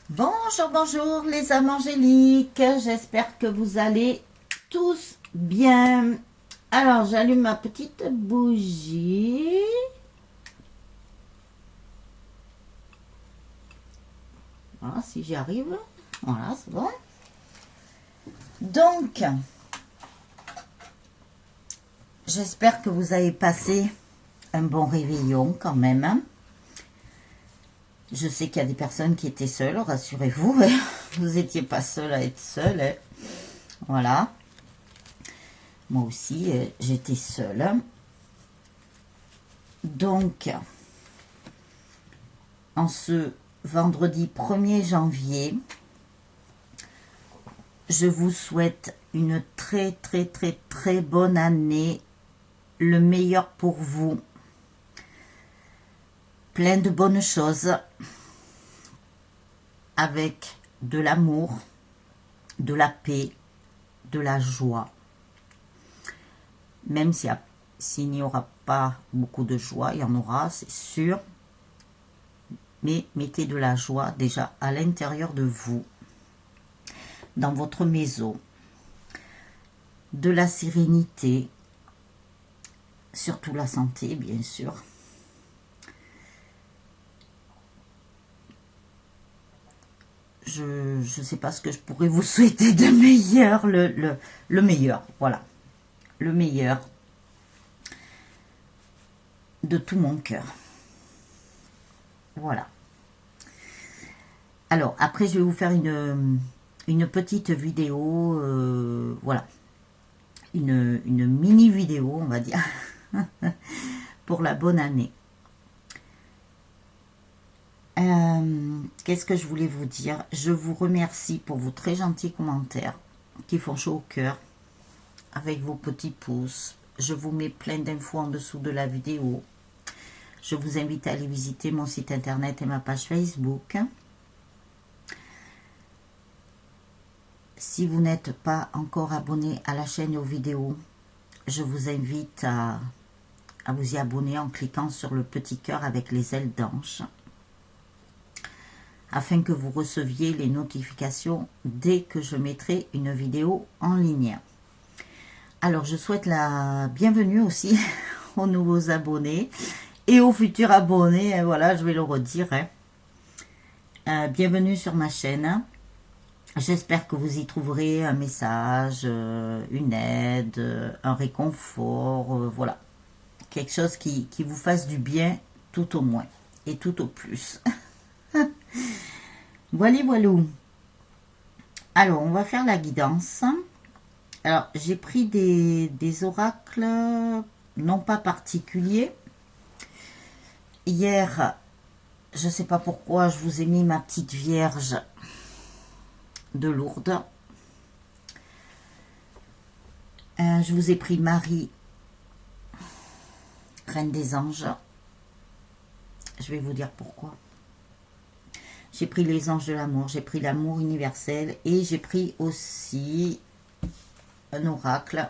Bonjour, bonjour les âmes angéliques, j'espère que vous allez tous bien. Alors j'allume ma petite bougie. Voilà, si j'y arrive. Voilà, c'est bon. Donc, j'espère que vous avez passé un bon réveillon quand même. Je sais qu'il y a des personnes qui étaient seules, rassurez-vous. Vous n'étiez pas seul à être seul. Voilà. Moi aussi, j'étais seule. Donc, en ce vendredi 1er janvier, je vous souhaite une très bonne année, le meilleur pour vous, plein de bonnes choses, avec de l'amour, de la paix, de la joie. Même s'il n'y aura pas beaucoup de joie, il y en aura, c'est sûr. Mais mettez de la joie déjà à l'intérieur de vous, dans votre maison, de la sérénité, surtout la santé, bien sûr. Je ne sais pas ce que je pourrais vous souhaiter de meilleur, le meilleur, voilà. Le meilleur de tout mon cœur. Voilà. Alors, après, je vais vous faire une petite vidéo, voilà. Une mini vidéo, on va dire, pour la bonne année. Qu'est-ce que je voulais vous dire? Je vous remercie pour vos très gentils commentaires qui font chaud au cœur avec vos petits pouces. Je vous mets plein d'infos en dessous de la vidéo. Je vous invite à aller visiter mon site internet et ma page Facebook. Si vous n'êtes pas encore abonné à la chaîne et aux vidéos, je vous invite à vous y abonner en cliquant sur le petit cœur avec les ailes d'ange, afin que vous receviez les notifications dès que je mettrai une vidéo en ligne. Alors, je souhaite la bienvenue aussi aux nouveaux abonnés et aux futurs abonnés. Voilà, je vais le redire. Bienvenue sur ma chaîne. J'espère que vous y trouverez un message, une aide, un réconfort, voilà. Quelque chose qui vous fasse du bien tout au moins et tout au plus. Voilà, voilà. Alors, on va faire la guidance. Alors, j'ai pris des oracles, non pas particuliers. Hier, je ne sais pas pourquoi, je vous ai mis ma petite Vierge de Lourdes. Je vous ai pris Marie, Reine des Anges. Je vais vous dire pourquoi. J'ai pris les anges de l'amour, j'ai pris l'amour universel et j'ai pris aussi un oracle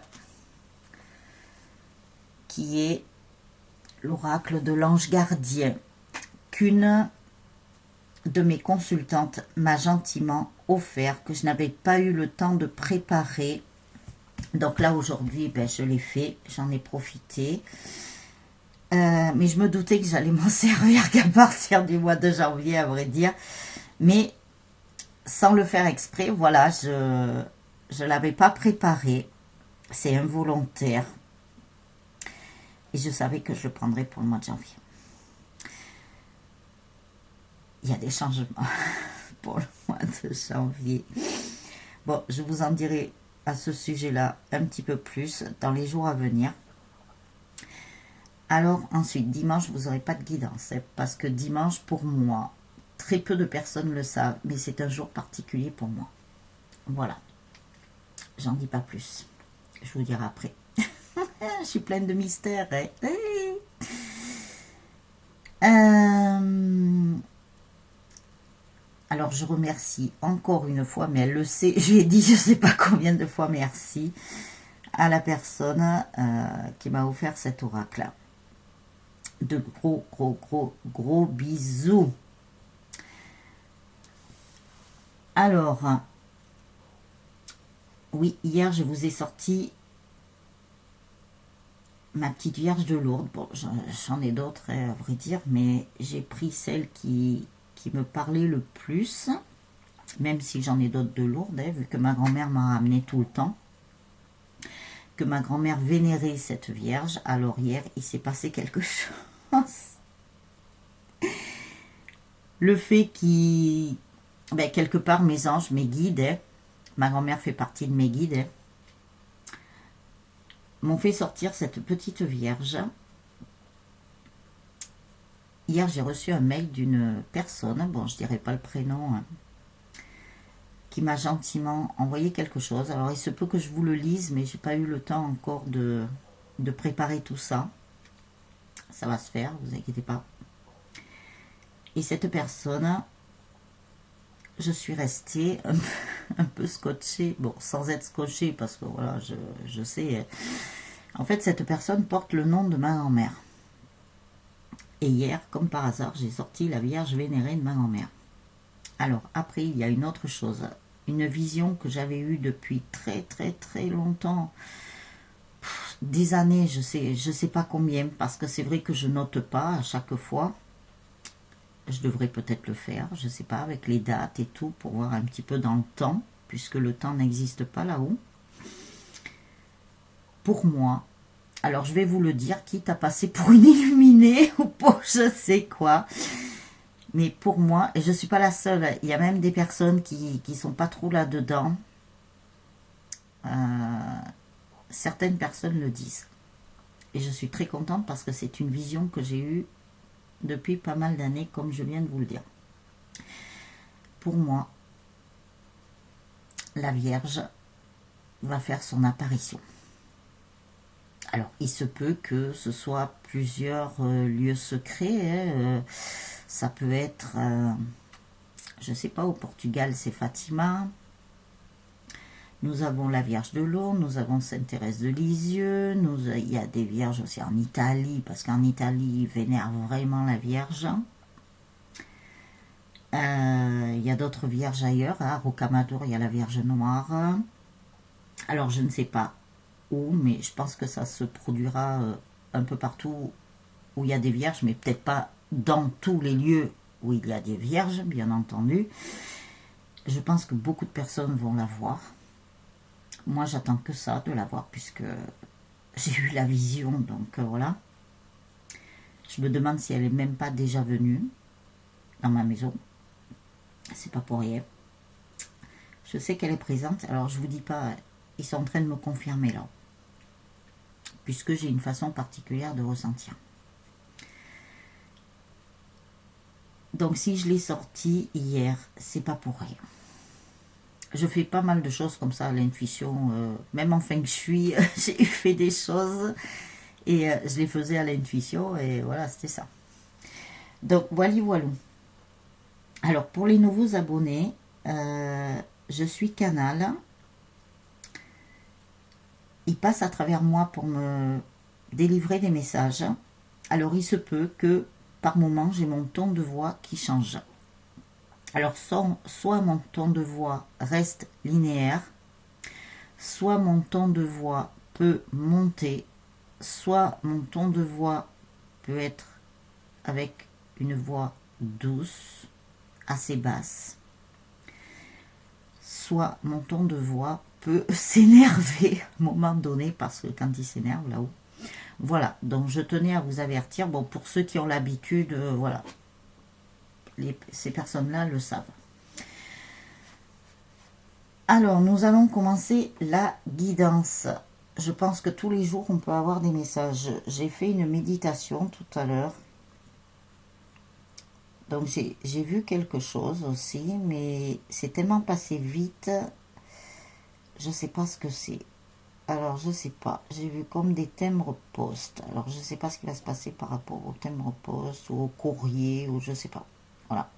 qui est l'oracle de l'ange gardien qu'une de mes consultantes m'a gentiment offert, que je n'avais pas eu le temps de préparer. Donc là aujourd'hui, je l'ai fait, j'en ai profité. Mais je me doutais que j'allais m'en servir qu'à partir du mois de janvier, à vrai dire. Mais sans le faire exprès, voilà, je ne l'avais pas préparé. C'est involontaire. Et je savais que je le prendrais pour le mois de janvier. Il y a des changements pour le mois de janvier. Bon, je vous en dirai à ce sujet-là un petit peu plus dans les jours à venir. Alors ensuite, dimanche, vous n'aurez pas de guidance, parce que dimanche, pour moi, très peu de personnes le savent, mais c'est un jour particulier pour moi. Voilà. J'en dis pas plus. Je vous dirai après. Je suis pleine de mystères. Alors, je remercie encore une fois, mais elle le sait, je lui ai dit je ne sais pas combien de fois merci à la personne qui m'a offert cet oracle. De gros bisous. Alors, oui, hier, je vous ai sorti ma petite Vierge de Lourdes. Bon, j'en ai d'autres, à vrai dire, mais j'ai pris celle qui me parlait le plus, même si j'en ai d'autres de Lourdes, vu que ma grand-mère m'a ramené tout le temps, que ma grand-mère vénérait cette Vierge. Alors hier, il s'est passé quelque chose. Le fait qu'il... Ben, quelque part, mes anges, mes guides, ma grand-mère fait partie de mes guides, m'ont fait sortir cette petite Vierge. Hier, j'ai reçu un mail d'une personne, bon, je dirais pas le prénom, qui m'a gentiment envoyé quelque chose. Alors, il se peut que je vous le lise, mais j'ai pas eu le temps encore de préparer tout ça. Ça va se faire, vous inquiétez pas. Et cette personne, je suis restée un peu scotchée, bon, sans être scotchée, parce que voilà, je sais. En fait, cette personne porte le nom de ma grand-mère. Et hier, comme par hasard, j'ai sorti la Vierge vénérée de ma grand-mère. Alors, après, il y a une autre chose. Une vision que j'avais eue depuis très, très, très longtemps. Des années, je sais pas combien, parce que c'est vrai que je note pas à chaque fois. Je devrais peut-être le faire, je sais pas, avec les dates et tout, pour voir un petit peu dans le temps, puisque le temps n'existe pas là-haut. Pour moi, alors je vais vous le dire, quitte à passer pour une illuminée ou pour je sais quoi, mais pour moi, et je suis pas la seule, il y a même des personnes qui sont pas trop là-dedans, certaines personnes le disent. Et je suis très contente parce que c'est une vision que j'ai eue depuis pas mal d'années, comme je viens de vous le dire. Pour moi, la Vierge va faire son apparition. Alors, il se peut que ce soit plusieurs lieux secrets. Ça peut être, je ne sais pas, au Portugal, c'est Fatima. Nous avons la Vierge de Lourdes, nous avons Sainte Thérèse de Lisieux. Il y a des vierges aussi en Italie, parce qu'en Italie, ils vénèrent vraiment la Vierge. Il y a d'autres vierges ailleurs. À Rocamadour, il y a la Vierge Noire. Alors, je ne sais pas où, mais je pense que ça se produira un peu partout où il y a des vierges, mais peut-être pas dans tous les lieux où il y a des vierges, bien entendu. Je pense que beaucoup de personnes vont la voir. Moi, j'attends que ça, de la voir, puisque j'ai eu la vision, donc voilà. Je me demande si elle n'est même pas déjà venue dans ma maison. C'est pas pour rien. Je sais qu'elle est présente, alors je vous dis pas, ils sont en train de me confirmer là, puisque j'ai une façon particulière de ressentir. Donc si je l'ai sorti hier, c'est pas pour rien. Je fais pas mal de choses comme ça à l'intuition, même en feng shui, j'ai fait des choses et je les faisais à l'intuition et voilà, c'était ça. Donc voilà. Alors pour les nouveaux abonnés, je suis canal. Il passe à travers moi pour me délivrer des messages. Alors il se peut que par moment j'ai mon ton de voix qui change. Alors soit mon ton de voix reste linéaire, soit mon ton de voix peut monter, soit mon ton de voix peut être avec une voix douce, assez basse, soit mon ton de voix peut s'énerver à un moment donné, parce que quand il s'énerve là-haut. Voilà, donc je tenais à vous avertir. Bon, pour ceux qui ont l'habitude, voilà, ces personnes-là le savent. Alors, nous allons commencer la guidance. Je pense que tous les jours, on peut avoir des messages. J'ai fait une méditation tout à l'heure. Donc, j'ai vu quelque chose aussi, mais c'est tellement passé vite. Je ne sais pas ce que c'est. Alors, je ne sais pas. J'ai vu comme des timbres poste. Alors, je ne sais pas ce qui va se passer par rapport au timbre poste ou au courrier, ou je ne sais pas. Voilà.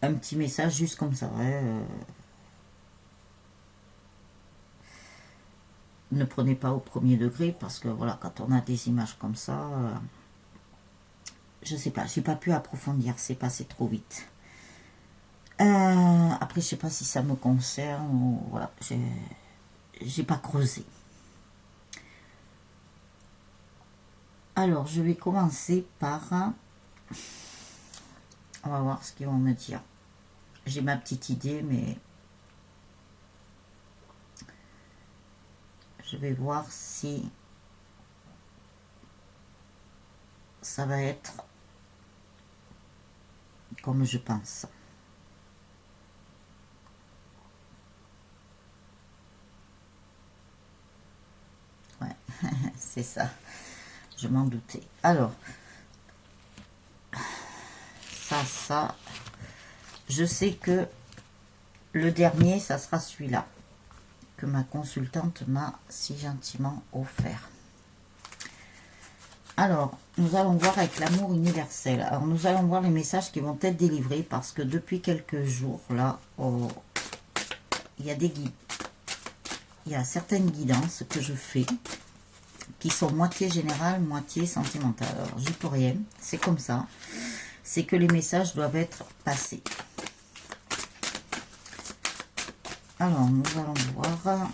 Un petit message juste comme ça. Ne prenez pas au premier degré, parce que voilà, quand on a des images comme ça, je sais pas, j'ai pas pu approfondir, c'est passé trop vite. Après, je sais pas si ça me concerne ou voilà, j'ai pas creusé. Alors, je vais commencer par... On va voir ce qu'ils vont me dire. J'ai ma petite idée, mais... Je vais voir si... ça va être comme je pense. Ouais, c'est ça. Je m'en doutais. Alors, ça. Je sais que le dernier, ça sera celui-là, que ma consultante m'a si gentiment offert. Alors, nous allons voir avec l'amour universel. Alors, nous allons voir les messages qui vont être délivrés parce que depuis quelques jours, là, il y a des guides. Il y a certaines guidances que je fais qui sont moitié générales, moitié sentimentales. Alors, j'y peux rien, c'est comme ça. C'est que les messages doivent être passés. Alors, nous allons voir,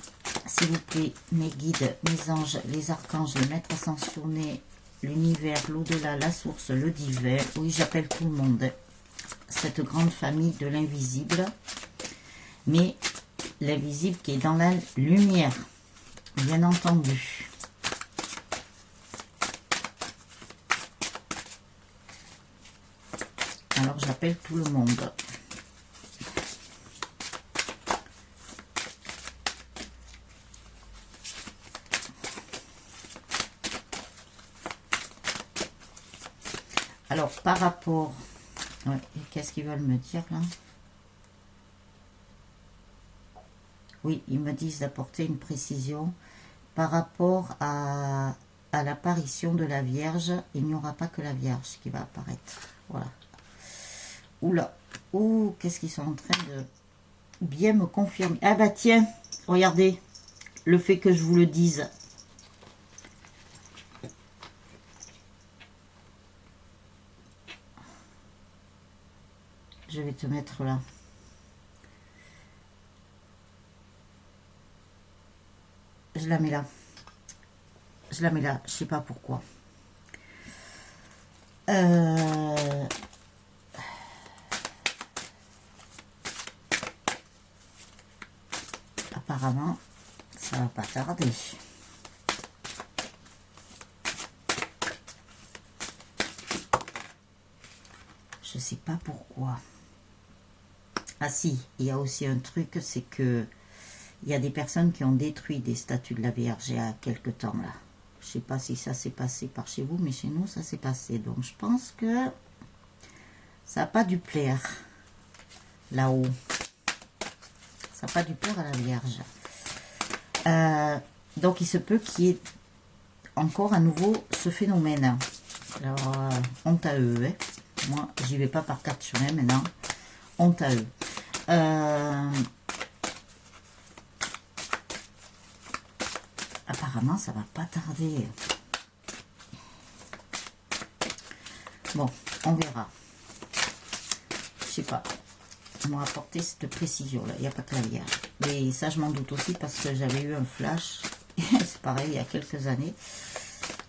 s'il vous plaît, mes guides, mes anges, les archanges, les maîtres ascensionnés, l'univers, l'au-delà, la source, le divin. Oui, j'appelle tout le monde. Cette grande famille de l'invisible. Mais l'invisible qui est dans la lumière, bien entendu. Alors, j'appelle tout le monde. Alors, par rapport... Ouais, qu'est-ce qu'ils veulent me dire, là? Oui, ils me disent d'apporter une précision. Par rapport à l'apparition de la Vierge, il n'y aura pas que la Vierge qui va apparaître. Voilà. Oula. Ouh, qu'est-ce qu'ils sont en train de bien me confirmer. Ah bah tiens, regardez, le fait que je vous le dise. Je vais te mettre là. Je la mets là. Je la mets là, je sais pas pourquoi. Apparemment, ça va pas tarder. Je sais pas pourquoi. Ah si, il y a aussi un truc, c'est que il y a des personnes qui ont détruit des statues de la Vierge il y a quelque temps là. Je sais pas si ça s'est passé par chez vous, mais chez nous ça s'est passé. Donc je pense que ça n'a pas dû plaire là-haut. Ça n'a pas dû plaire à la Vierge. Donc il se peut qu'il y ait encore à nouveau ce phénomène. Alors honte à eux. Hein. Moi j'y vais pas par carte sur eux maintenant. Honte à eux. Apparemment, ça va pas tarder. Bon, on verra. Je sais pas. On m'a apporté cette précision-là. Il n'y a pas que la Vierge. Mais ça, je m'en doute aussi parce que j'avais eu un flash. C'est pareil, il y a quelques années.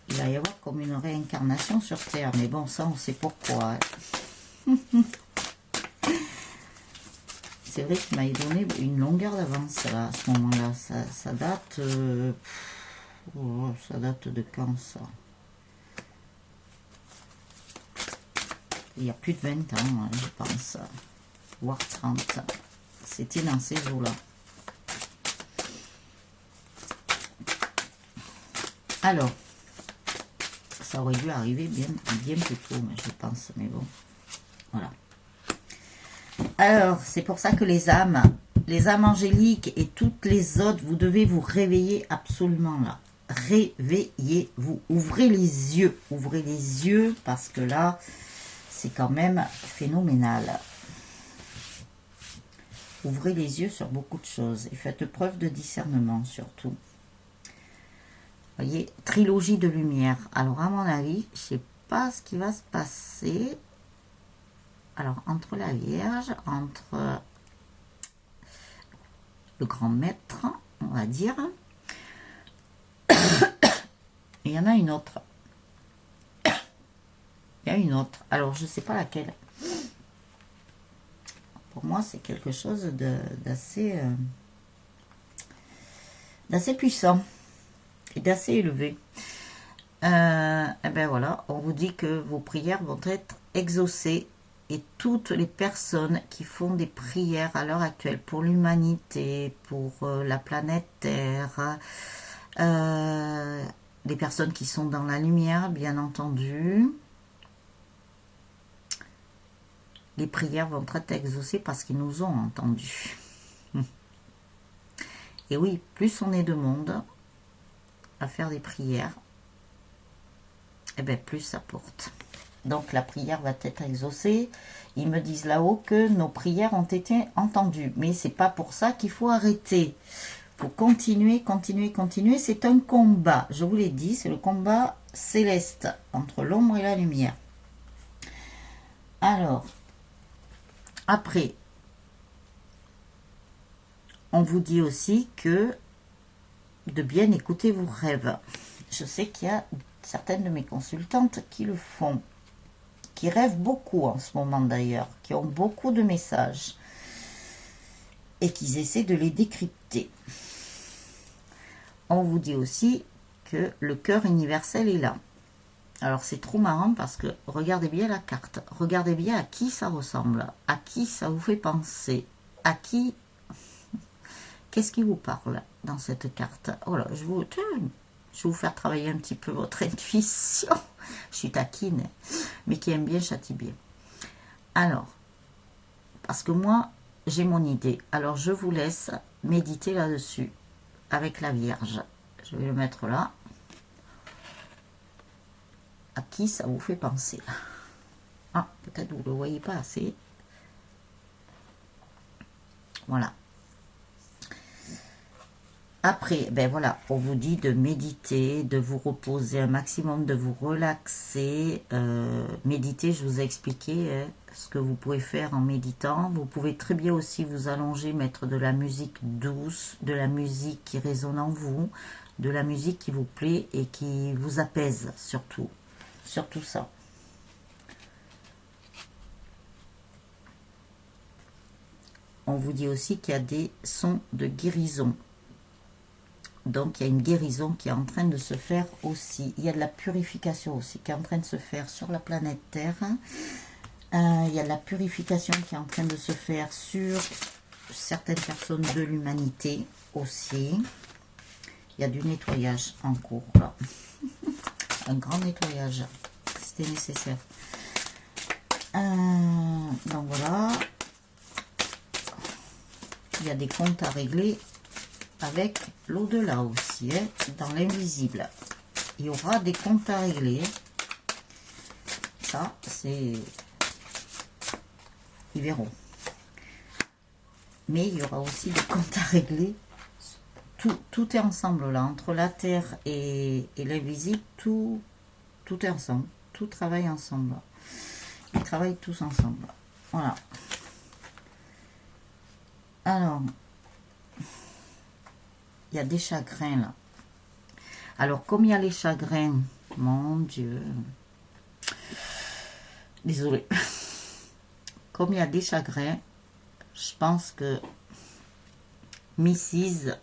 Il va y avoir comme une réincarnation sur Terre. Mais bon, ça, on sait pourquoi. Hein. C'est vrai qu'il m'a donné une longueur d'avance là, à ce moment-là. Ça date... ça date de quand ça? Il y a plus de 20 ans, je pense. Voire 30. C'était dans ces eaux-là. Alors, ça aurait dû arriver bien plus tôt, je pense. Mais bon, voilà. Alors, c'est pour ça que les âmes angéliques et toutes les autres, vous devez vous réveiller absolument là. Réveillez-vous. Ouvrez les yeux parce que là, c'est quand même phénoménal. Ouvrez les yeux sur beaucoup de choses et faites preuve de discernement surtout. Vous voyez, trilogie de lumière. Alors, à mon avis, je ne sais pas ce qui va se passer. Alors, entre la Vierge, entre le grand maître, on va dire, il y en a une autre. Il y a une autre. Alors, je ne sais pas laquelle. Pour moi, c'est quelque chose d'assez puissant et d'assez élevé. Et ben voilà, on vous dit que vos prières vont être exaucées et toutes les personnes qui font des prières à l'heure actuelle pour l'humanité, pour la planète Terre, les personnes qui sont dans la lumière, bien entendu, les prières vont être exaucées parce qu'ils nous ont entendus. Et oui, plus on est de monde à faire des prières, et bien plus ça porte. Donc la prière va être exaucée. Ils me disent là-haut que nos prières ont été entendues. Mais c'est pas pour ça qu'il faut arrêter. Il faut continuer, continuer, continuer. C'est un combat. Je vous l'ai dit, c'est le combat céleste entre l'ombre et la lumière. Alors, après, on vous dit aussi que de bien écouter vos rêves. Je sais qu'il y a certaines de mes consultantes qui le font, qui rêvent beaucoup en ce moment d'ailleurs, qui ont beaucoup de messages et qui essaient de les décrypter. On vous dit aussi que le cœur universel est là. Alors c'est trop marrant parce que regardez bien la carte, regardez bien à qui ça ressemble, à qui ça vous fait penser, à qui, qu'est-ce qui vous parle dans cette carte. Oh là, je vais vous faire travailler un petit peu votre intuition. Je suis taquine, mais qui aime bien châtie bien. Alors, parce que moi, j'ai mon idée. Alors, je vous laisse méditer là-dessus avec la Vierge. Je vais le mettre là. À qui ça vous fait penser? Ah, peut-être vous ne le voyez pas assez. Voilà. Après, ben voilà, on vous dit de méditer, de vous reposer un maximum, de vous relaxer. Méditer, je vous ai expliqué ce que vous pouvez faire en méditant. Vous pouvez très bien aussi vous allonger, mettre de la musique douce, de la musique qui résonne en vous, de la musique qui vous plaît et qui vous apaise surtout. Surtout ça. On vous dit aussi qu'il y a des sons de guérison. Donc, il y a une guérison qui est en train de se faire aussi. Il y a de la purification aussi qui est en train de se faire sur la planète Terre. Il y a de la purification qui est en train de se faire sur certaines personnes de l'humanité aussi. Il y a du nettoyage en cours, là. Un grand nettoyage. C'était nécessaire. Donc, voilà. Il y a des comptes à régler avec l'au-delà aussi, hein, dans l'invisible. Il y aura des comptes à régler. Ça, c'est... Ils verront. Mais il y aura aussi des comptes à régler. Tout est ensemble là. Entre la terre et l'invisible, tout est ensemble. Tout travaille ensemble. Ils travaillent tous ensemble. Voilà. Alors... Il y a des chagrins là. Alors, comme il y a les chagrins, mon Dieu. Désolée. Comme il y a des chagrins, je pense que Mrs.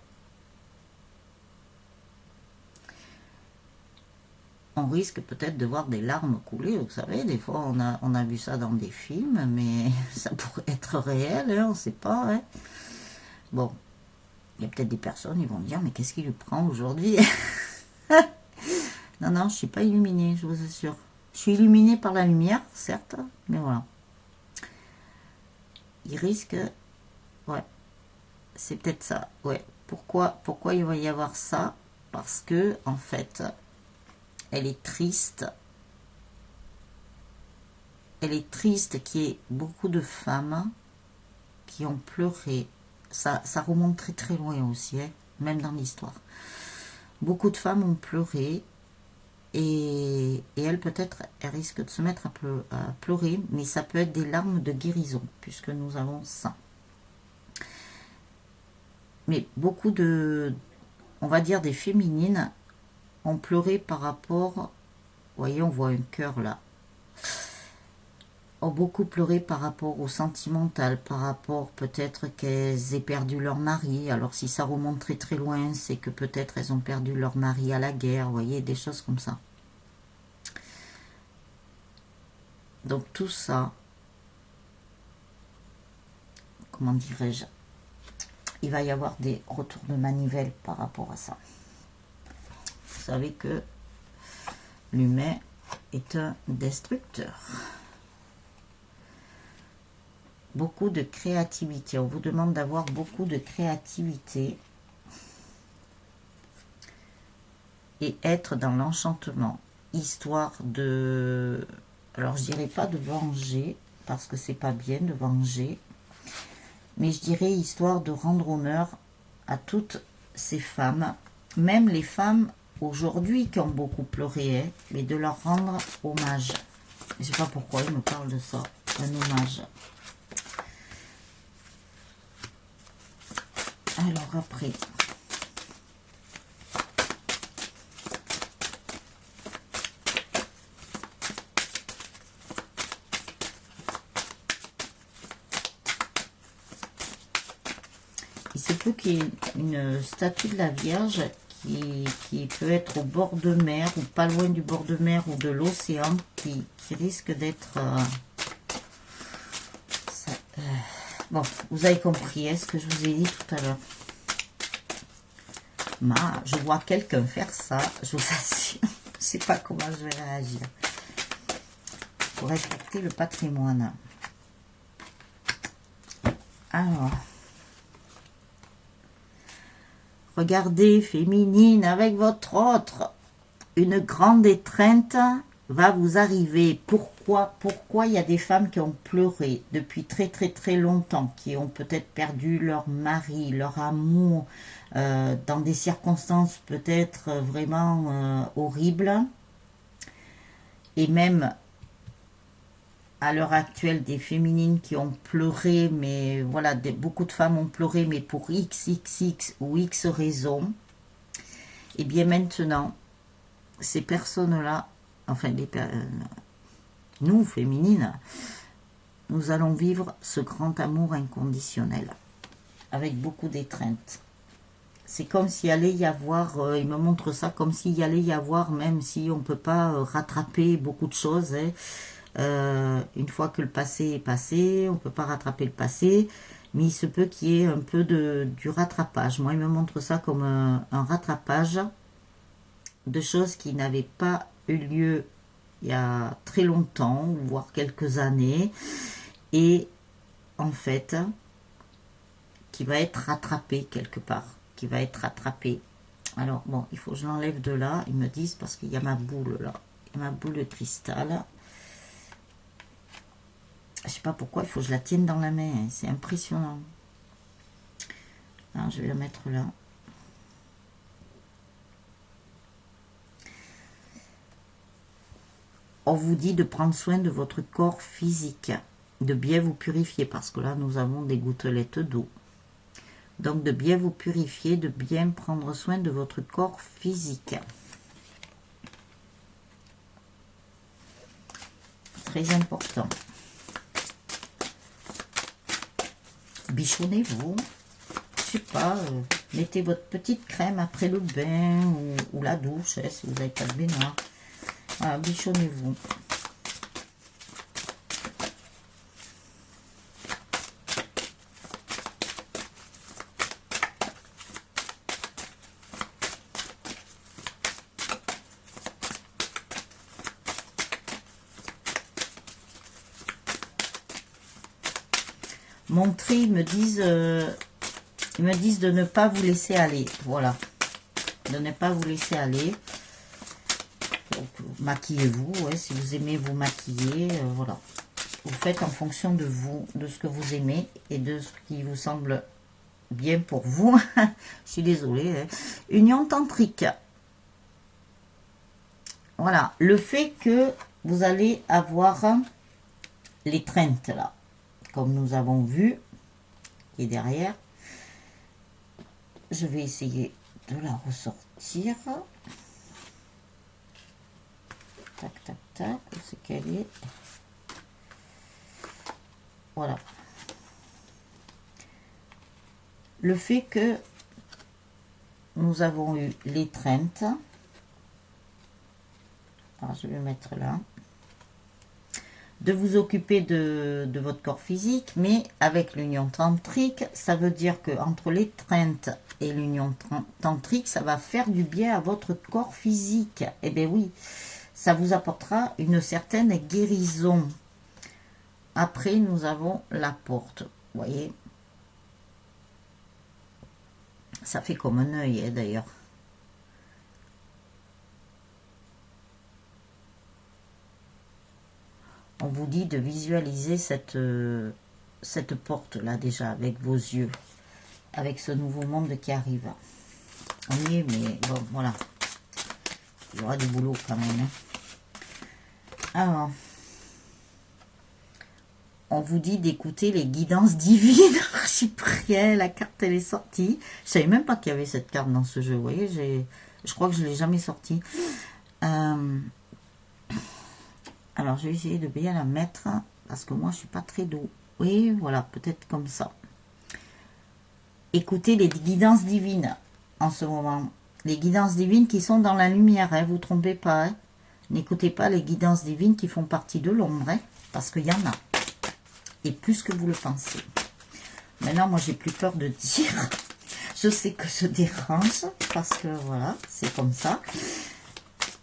On risque peut-être de voir des larmes couler. Vous savez, des fois, on a vu ça dans des films, mais ça pourrait être réel, hein, on ne sait pas. Hein. Bon. Il y a peut-être des personnes, ils vont me dire, mais qu'est-ce qui lui prend aujourd'hui? Non, non, je ne suis pas illuminée, je vous assure. Je suis illuminée par la lumière, certes, mais voilà. Il risque... Ouais, c'est peut-être ça. Ouais. Pourquoi il va y avoir ça? Parce que, en fait, elle est triste. Elle est triste qu'il y ait beaucoup de femmes qui ont pleuré. Ça remonte très très loin aussi, hein, même dans l'histoire. Beaucoup de femmes ont pleuré et elle, peut-être, elle risque de se mettre à pleurer, mais ça peut être des larmes de guérison, puisque nous avons ça. Mais beaucoup de, on va dire, des féminines ont pleuré par rapport, vous voyez, on voit un cœur là, ont beaucoup pleuré par rapport au sentimental, par rapport peut-être qu'elles aient perdu leur mari. Alors si ça remonte très très loin, c'est que peut-être elles ont perdu leur mari à la guerre, vous voyez, des choses comme ça. Donc tout ça, comment dirais-je, il va y avoir des retours de manivelle par rapport à ça. Vous savez que l'humain est un destructeur. Beaucoup de créativité. On vous demande d'avoir beaucoup de créativité et être dans l'enchantement. Histoire de... Alors je dirais pas de venger, parce que c'est pas bien de venger, mais je dirais histoire de rendre honneur à toutes ces femmes, même les femmes aujourd'hui qui ont beaucoup pleuré, hein, mais de leur rendre hommage. Je sais pas pourquoi il me parle de ça, un hommage. Alors après, il se peut qu'il y ait une statue de la Vierge qui peut être au bord de mer ou pas loin du bord de mer ou de l'océan qui risque d'être... bon, vous avez compris ce que je vous ai dit tout à l'heure. Je vois quelqu'un faire ça, je vous assure. Je sais pas comment je vais réagir. Pour respecter le patrimoine. Alors... Regardez, féminine, avec votre autre, une grande étreinte va vous arriver. Pourquoi il y a des femmes qui ont pleuré depuis très très très longtemps, qui ont peut-être perdu leur mari, leur amour, dans des circonstances peut-être vraiment horribles, et même à l'heure actuelle des féminines qui ont pleuré, mais voilà, beaucoup de femmes ont pleuré, mais pour XXX ou X raisons. Et bien maintenant, ces personnes-là, enfin, nous, féminines, nous allons vivre ce grand amour inconditionnel, avec beaucoup d'étreinte. C'est comme s'il allait y avoir, il me montre ça, comme s'il allait y avoir, même si on ne peut pas rattraper beaucoup de choses, hein, une fois que le passé est passé, on ne peut pas rattraper le passé, mais il se peut qu'il y ait un peu du rattrapage. Moi, il me montre ça comme un rattrapage de choses qui n'avaient pas eu lieu il y a très longtemps, voire quelques années, et en fait, qui va être rattrapé quelque part, qui va être rattrapé. Alors, bon, il faut que je l'enlève de là, ils me disent, parce qu'il y a ma boule là, il y a ma boule de cristal. Je sais pas pourquoi, il faut que je la tienne dans la main, hein. C'est impressionnant. Alors, je vais la mettre là. On vous dit de prendre soin de votre corps physique, de bien vous purifier, parce que là, nous avons des gouttelettes d'eau. Donc, de bien vous purifier, de bien prendre soin de votre corps physique. Très important. Bichonnez-vous, je sais pas, mettez votre petite crème après le bain ou la douche, hein, si vous n'avez pas de baignoire. Voilà, bichonnez-vous. Montrez, ils me disent de ne pas vous laisser aller. Voilà. De ne pas vous laisser aller. Maquillez-vous, ouais, si vous aimez vous maquiller, voilà. Vous faites en fonction de vous, de ce que vous aimez et de ce qui vous semble bien pour vous. Je suis désolée. Hein. Union tantrique. Voilà, le fait que vous allez avoir l'étreinte là, comme nous avons vu, qui est derrière. Je vais essayer de la ressortir. Tac, tac, tac, où c'est qu'elle est? Voilà. Le fait que nous avons eu l'étreinte. Alors, je vais mettre là. De vous occuper de votre corps physique, mais avec l'union tantrique, ça veut dire que entre l'étreinte et l'union tantrique, ça va faire du bien à votre corps physique. Eh bien oui, ça vous apportera une certaine guérison. Après, nous avons la porte. Vous voyez, ça fait comme un œil, hein, d'ailleurs. On vous dit de visualiser cette porte-là déjà avec vos yeux, avec ce nouveau monde qui arrive. On y est, mais bon, voilà. Il y aura du boulot quand même. Alors, on vous dit d'écouter les guidances divines. Cyprien, la carte, elle est sortie. Je savais même pas qu'il y avait cette carte dans ce jeu. Vous voyez, je crois que je ne l'ai jamais sortie. Alors, je vais essayer de bien la mettre, parce que moi, je suis pas très doux. Oui, voilà, peut-être comme ça. Écoutez les guidances divines en ce moment. Les guidances divines qui sont dans la lumière, hein, vous ne trompez pas. Hein. N'écoutez pas les guidances divines qui font partie de l'ombre, hein, parce qu'il y en a. Et plus que vous le pensez. Maintenant, moi, j'ai plus peur de dire. Je sais que je dérange, parce que voilà, c'est comme ça.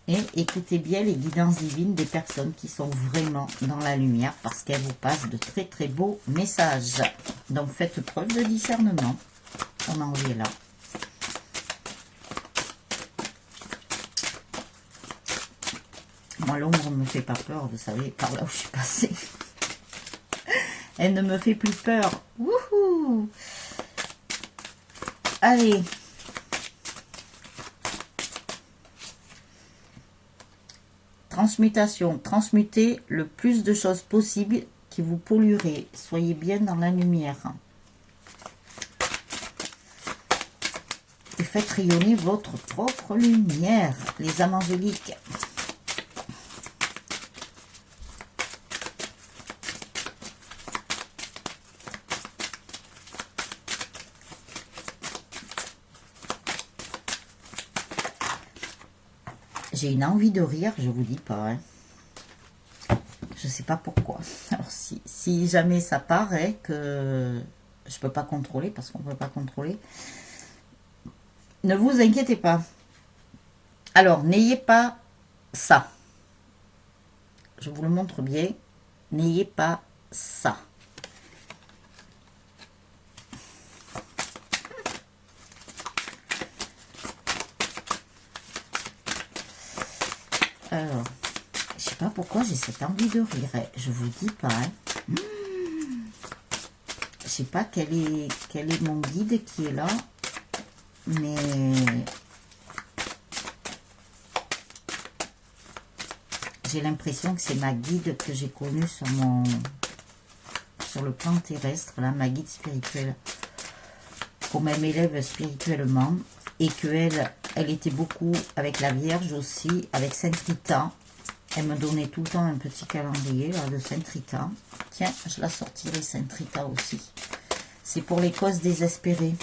Et écoutez bien les guidances divines des personnes qui sont vraiment dans la lumière parce qu'elles vous passent de très très beaux messages. Donc faites preuve de discernement. On en est là. Moi, l'ombre ne me fait pas peur, vous savez, par là où je suis passée. Elle ne me fait plus peur. Wouhou! Allez. Transmutation. Transmutez le plus de choses possibles qui vous pollueraient. Soyez bien dans la lumière. Et faites rayonner votre propre lumière, les âmes angéliques. J'ai une envie de rire, je vous dis pas. Hein. Je sais pas pourquoi. Alors si jamais ça paraît que je peux pas contrôler, parce qu'on peut pas contrôler, ne vous inquiétez pas. Alors, n'ayez pas ça. Je vous le montre bien. N'ayez pas ça. Alors, je sais pas pourquoi j'ai cette envie de rire. Je vous dis pas. Hein. Je sais pas quel est mon guide qui est là, mais j'ai l'impression que c'est ma guide que j'ai connue sur le plan terrestre, là, ma guide spirituelle, comme elle m'élève spirituellement, et qu'elle elle était beaucoup avec la Vierge aussi, avec Sainte Rita. Elle me donnait tout le temps un petit calendrier là, de Sainte Rita. Tiens, je la sortirai, Sainte Rita aussi. C'est pour les causes désespérées.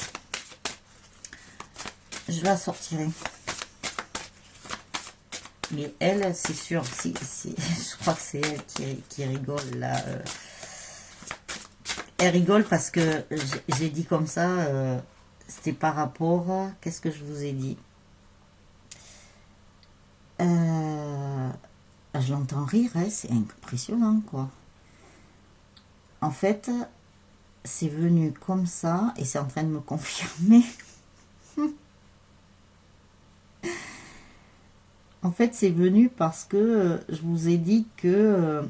Je la sortirai. Mais elle, c'est sûr, je crois que c'est elle qui rigole là. Elle rigole parce que j'ai dit comme ça, c'était par rapport à... Qu'est-ce que je vous ai dit? Je l'entends rire, hein, c'est impressionnant, quoi. En fait, c'est venu comme ça et c'est en train de me confirmer. En fait, c'est venu parce que je vous ai dit que...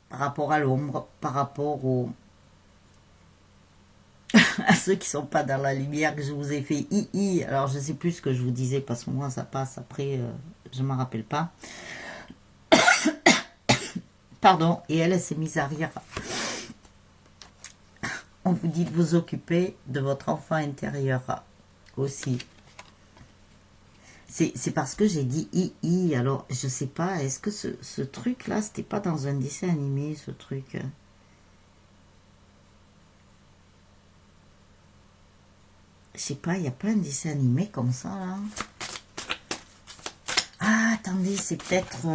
par rapport à l'ombre, par rapport à ceux qui sont pas dans la lumière, que je vous ai fait i. Alors je sais plus ce que je vous disais parce que moi ça passe après, je m'en rappelle pas. Pardon, et elle s'est mise à rire. On vous dit de vous occuper de votre enfant intérieur aussi. C'est parce que j'ai dit i. Alors, je sais pas, est-ce que ce truc-là, c'était pas dans un dessin animé, ce truc? Je sais pas, il n'y a pas un dessin animé comme ça, là? Ah, attendez, c'est peut-être...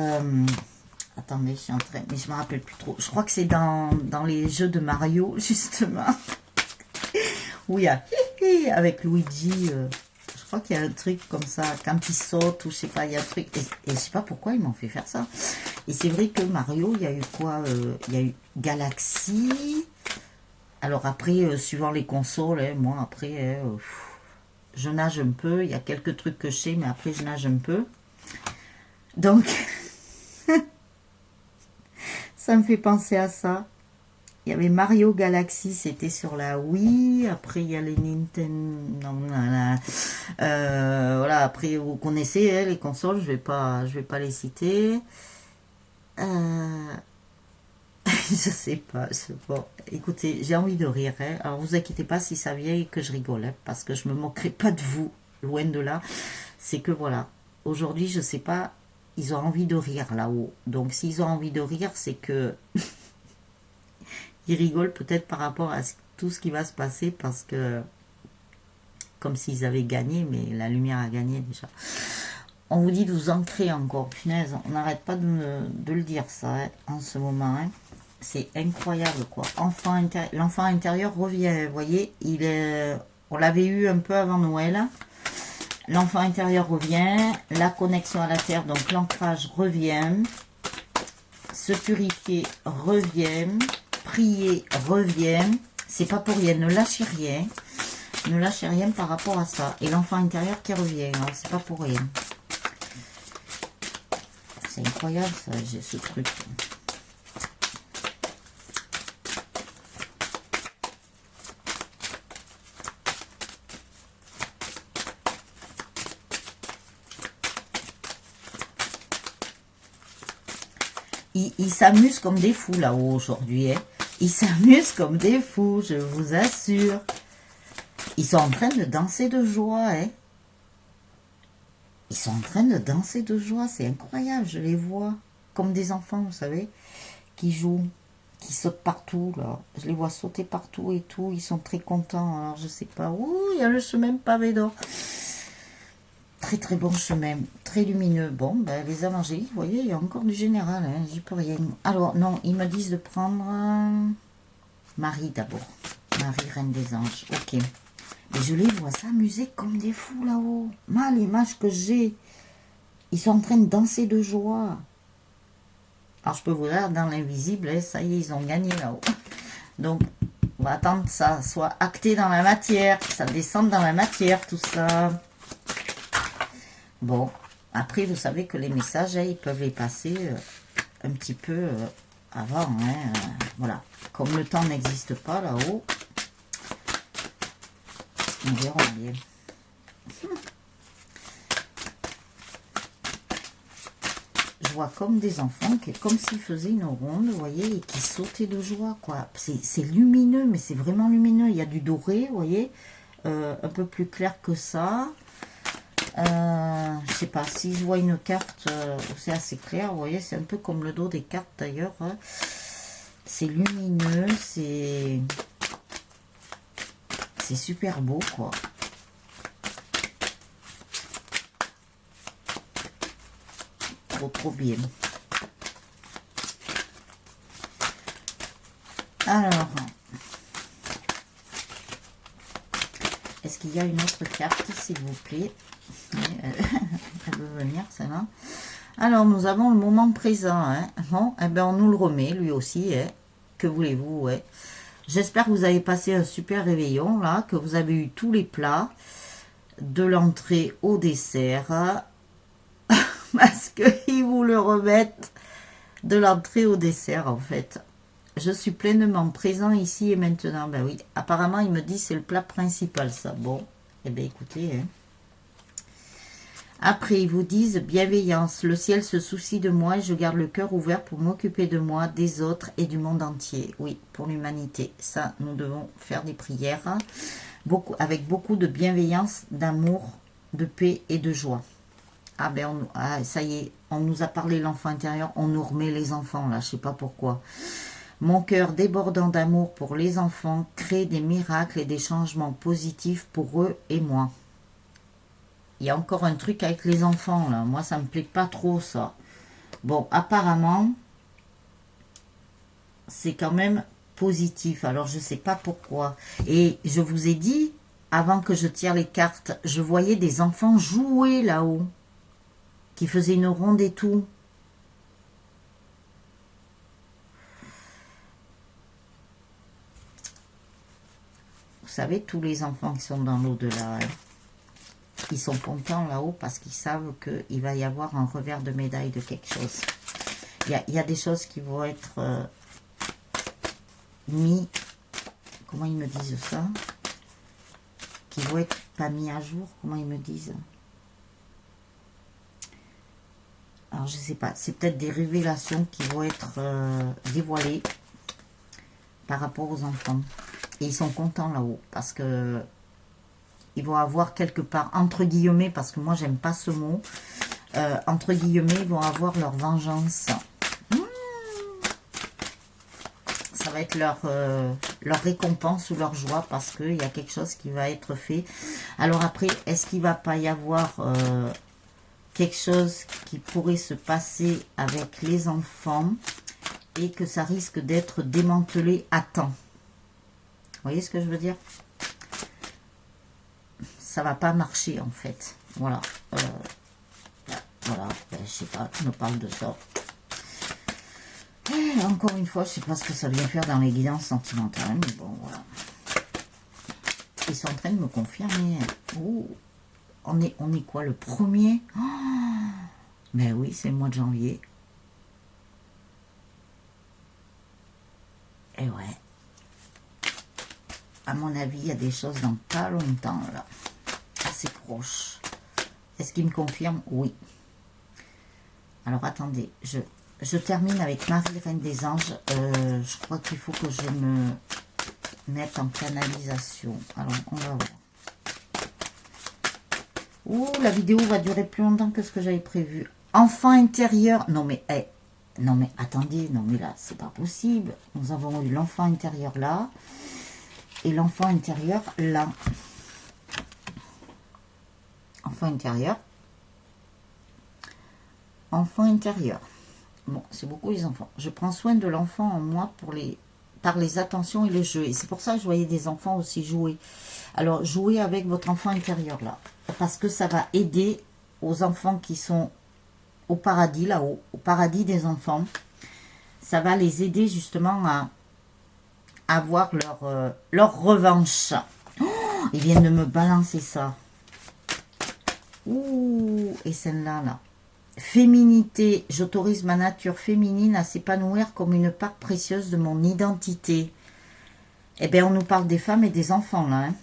Attendez, je suis en train... Mais je me rappelle plus trop. Je crois que c'est dans les jeux de Mario, justement. Où il y a... Avec Luigi... Je crois qu'il y a un truc comme ça, quand il saute, ou je sais pas, il y a un truc, et je sais pas pourquoi ils m'ont fait faire ça. Et c'est vrai que Mario, il y a eu quoi? Il y a eu Galaxy. Alors après, suivant les consoles, moi après, je nage un peu. Il y a quelques trucs que je sais, mais après je nage un peu. Donc, ça me fait penser à ça. Il y avait Mario Galaxy, c'était sur la Wii. Après, il y a les Nintendo. Voilà, après, vous connaissez les consoles, je vais pas les citer. Je sais pas. Bon, écoutez, j'ai envie de rire. Alors, vous inquiétez pas si ça vient et que je rigole, parce que je me moquerai pas de vous, loin de là. C'est que voilà, aujourd'hui, je sais pas, ils ont envie de rire là-haut. Donc, s'ils ont envie de rire, c'est que... Ils rigolent peut-être par rapport à tout ce qui va se passer parce que comme s'ils avaient gagné, mais la lumière a gagné déjà. On vous dit de vous ancrer encore, punaise, on n'arrête pas de le dire ça en ce moment. C'est incroyable quoi. L'enfant intérieur revient, vous voyez, on l'avait eu un peu avant Noël. L'enfant intérieur revient, la connexion à la terre, donc l'ancrage revient, se purifier revient. Prier revient, c'est pas pour rien, ne lâchez rien par rapport à ça. Et l'enfant intérieur qui revient, c'est pas pour rien. C'est incroyable ça, j'ai ce truc. Ils s'amusent comme des fous là-haut aujourd'hui, Ils s'amusent comme des fous, je vous assure. Ils sont en train de danser de joie, Ils sont en train de danser de joie, c'est incroyable, je les vois. Comme des enfants, vous savez, qui jouent, qui sautent partout, là. Je les vois sauter partout et tout, ils sont très contents. Alors, je sais pas, ouh, il y a le chemin pavé d'or. Très très bon chemin, très lumineux. Bon, ben, les évangéliques, vous voyez, il y a encore du général, j'y peux rien. Alors, non, ils me disent de prendre Marie d'abord. Marie, reine des anges, ok. Et je les vois s'amuser comme des fous là-haut. L'image que j'ai, ils sont en train de danser de joie. Alors, je peux vous dire, dans l'invisible, ça y est, ils ont gagné là-haut. Donc, on va attendre que ça soit acté dans la matière, que ça descende dans la matière, tout ça. Bon, après, vous savez que les messages, ils peuvent les passer un petit peu avant. Voilà. Comme le temps n'existe pas là-haut, on verra bien. Je vois comme des enfants, comme s'ils faisaient une ronde, vous voyez, et qui sautaient de joie, quoi. C'est lumineux, mais c'est vraiment lumineux. Il y a du doré, vous voyez, un peu plus clair que ça. Je sais pas, si je vois une carte où c'est assez clair, vous voyez, c'est un peu comme le dos des cartes d'ailleurs. C'est lumineux, c'est super beau, quoi. Trop bien. Alors, est-ce qu'il y a une autre carte, s'il vous plaît? Elle veut venir, celle-là. Alors, nous avons le moment présent. Bon, eh ben, on nous le remet, lui aussi. Que voulez-vous, J'espère que vous avez passé un super réveillon, là, que vous avez eu tous les plats, de l'entrée au dessert, parce qu'ils vous le remettent de l'entrée au dessert, en fait. Je suis pleinement présent ici et maintenant. Ben oui, apparemment, il me dit c'est le plat principal, ça. Bon, eh bien, écoutez. Hein. Après, ils vous disent bienveillance. Le ciel se soucie de moi et je garde le cœur ouvert pour m'occuper de moi, des autres et du monde entier. Oui, pour l'humanité. Ça, nous devons faire des prières. Avec beaucoup de bienveillance, d'amour, de paix et de joie. Ah ben, ça y est, on nous a parlé de l'enfant intérieur, on nous remet les enfants, là, je sais pas pourquoi. Mon cœur débordant d'amour pour les enfants crée des miracles et des changements positifs pour eux et moi. Il y a encore un truc avec les enfants, là. Moi, ça me plaît pas trop, ça. Bon, apparemment, c'est quand même positif. Alors, je sais pas pourquoi. Et je vous ai dit, avant que je tire les cartes, je voyais des enfants jouer là-haut, qui faisaient une ronde et tout. Vous savez, tous les enfants qui sont dans l'au-delà, hein, ils sont contents là-haut parce qu'ils savent qu'il va y avoir un revers de médaille de quelque chose. Il y a des choses qui vont être mis, comment ils me disent ça, qui vont être pas mis à jour, comment ils me disent. Alors je sais pas, c'est peut-être des révélations qui vont être dévoilées par rapport aux enfants. Et ils sont contents là-haut parce que ils vont avoir quelque part, entre guillemets, parce que moi j'aime pas ce mot, entre guillemets, ils vont avoir leur vengeance. Ça va être leur récompense ou leur joie parce qu'il y a quelque chose qui va être fait. Alors après, est-ce qu'il va pas y avoir quelque chose qui pourrait se passer avec les enfants et que ça risque d'être démantelé à temps? Vous voyez ce que je veux dire? Ça va pas marcher en fait. Voilà. Voilà. Ben, je sais pas, tu me parles de ça. Et encore une fois, je sais pas ce que ça vient faire dans les guidances sentimentales, mais bon, voilà. Ils sont en train de me confirmer. Oh, on est quoi, le 1er? Oh, ben oui, c'est le mois de janvier. Et ouais. À mon avis, il y a des choses dans pas longtemps, là. Assez proche. Est-ce qu'il me confirme? Oui. Alors, attendez. Je termine avec Marie, Reine des Anges. Je crois qu'il faut que je me mette en canalisation. Alors, on va voir. Ouh, la vidéo va durer plus longtemps que ce que j'avais prévu. Enfant intérieur. Non, mais... non, mais attendez. Non, mais là, c'est pas possible. Nous avons eu l'enfant intérieur là. Et l'enfant intérieur là. Enfant intérieur. Enfant intérieur. Bon, c'est beaucoup les enfants. Je prends soin de l'enfant en moi par les attentions et le jeu. Et c'est pour ça que je voyais des enfants aussi jouer. Alors, jouez avec votre enfant intérieur là. Parce que ça va aider aux enfants qui sont au paradis là-haut. Au paradis des enfants. Ça va les aider justement à avoir leur revanche. Oh, ils viennent de me balancer ça. Ouh, et celle-là, là. Féminité, j'autorise ma nature féminine à s'épanouir comme une part précieuse de mon identité. Eh bien, on nous parle des femmes et des enfants, là. Hein.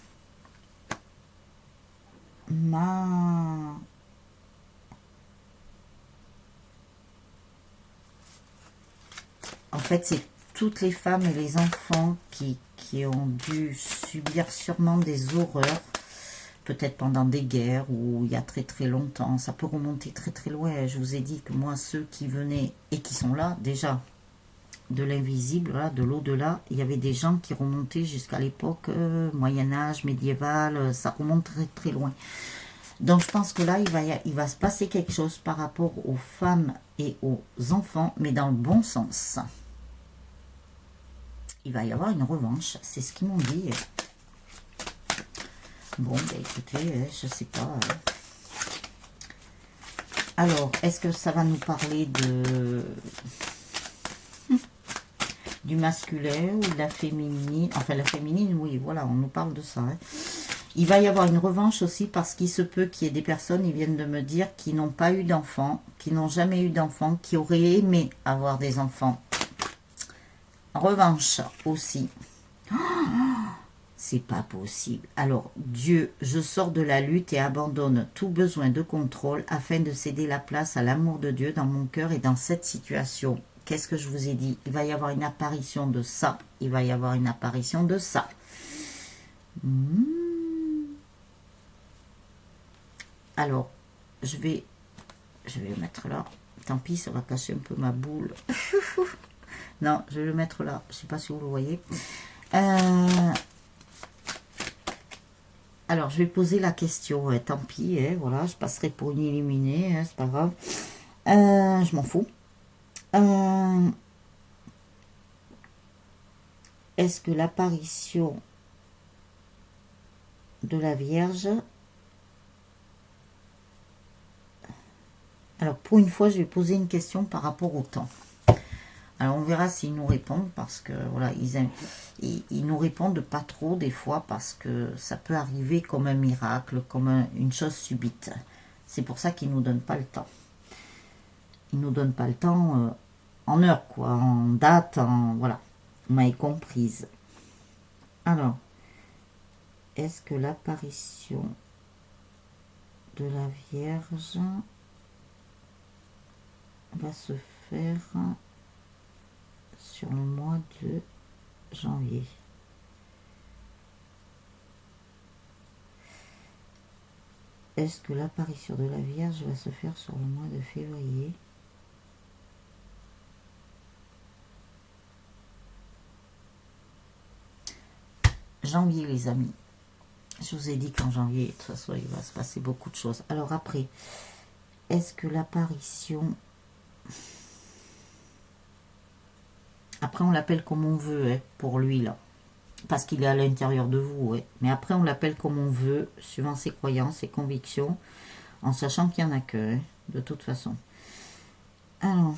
En fait, c'est toutes les femmes et les enfants qui ont dû subir sûrement des horreurs, peut-être pendant des guerres ou il y a très très longtemps. Ça peut remonter très très loin. Je vous ai dit que moi, ceux qui venaient et qui sont là, déjà, de l'invisible, de l'au-delà, il y avait des gens qui remontaient jusqu'à l'époque Moyen-Âge, médiéval, ça remonte très très loin. Donc je pense que là, il va se passer quelque chose par rapport aux femmes et aux enfants, mais dans le bon sens. Il va y avoir une revanche, c'est ce qu'ils m'ont dit. Bon, ben écoutez, je sais pas. Alors, est-ce que ça va nous parler du masculin ou de la féminine? Enfin, la féminine, oui, voilà, on nous parle de ça. Hein. Il va y avoir une revanche aussi parce qu'il se peut qu'il y ait des personnes, ils viennent de me dire, qui n'ont pas eu d'enfants, qui n'ont jamais eu d'enfants, qui auraient aimé avoir des enfants. Revanche aussi. C'est pas possible. Alors, Dieu, je sors de la lutte et abandonne tout besoin de contrôle afin de céder la place à l'amour de Dieu dans mon cœur et dans cette situation. Qu'est-ce que je vous ai dit? Il va y avoir une apparition de ça. Il va y avoir une apparition de ça. Alors, je vais le mettre là. Tant pis, ça va cacher un peu ma boule. Non, je vais le mettre là. Je ne sais pas si vous le voyez. Alors, je vais poser la question. Tant pis, voilà, je passerai pour une illuminée. C'est pas grave. Je m'en fous. Est-ce que l'apparition de la Vierge... Alors, pour une fois, je vais poser une question par rapport au temps. Alors, on verra s'ils nous répondent, parce que, voilà, ils nous répondent pas trop, des fois, parce que ça peut arriver comme un miracle, comme une chose subite. C'est pour ça qu'ils ne nous donnent pas le temps. Ils ne nous donnent pas le temps en heure, quoi, en date, voilà. Vous m'avez comprise. Alors, est-ce que l'apparition de la Vierge va se faire sur le mois de janvier? Est-ce que l'apparition de la Vierge va se faire sur le mois de février? Janvier, les amis. Je vous ai dit qu'en janvier, de toute façon, il va se passer beaucoup de choses. Alors après, est-ce que l'apparition... Après, on l'appelle comme on veut, pour lui, là. Parce qu'il est à l'intérieur de vous, Mais après, on l'appelle comme on veut, suivant ses croyances, ses convictions, en sachant qu'il n'y en a que, de toute façon. Alors...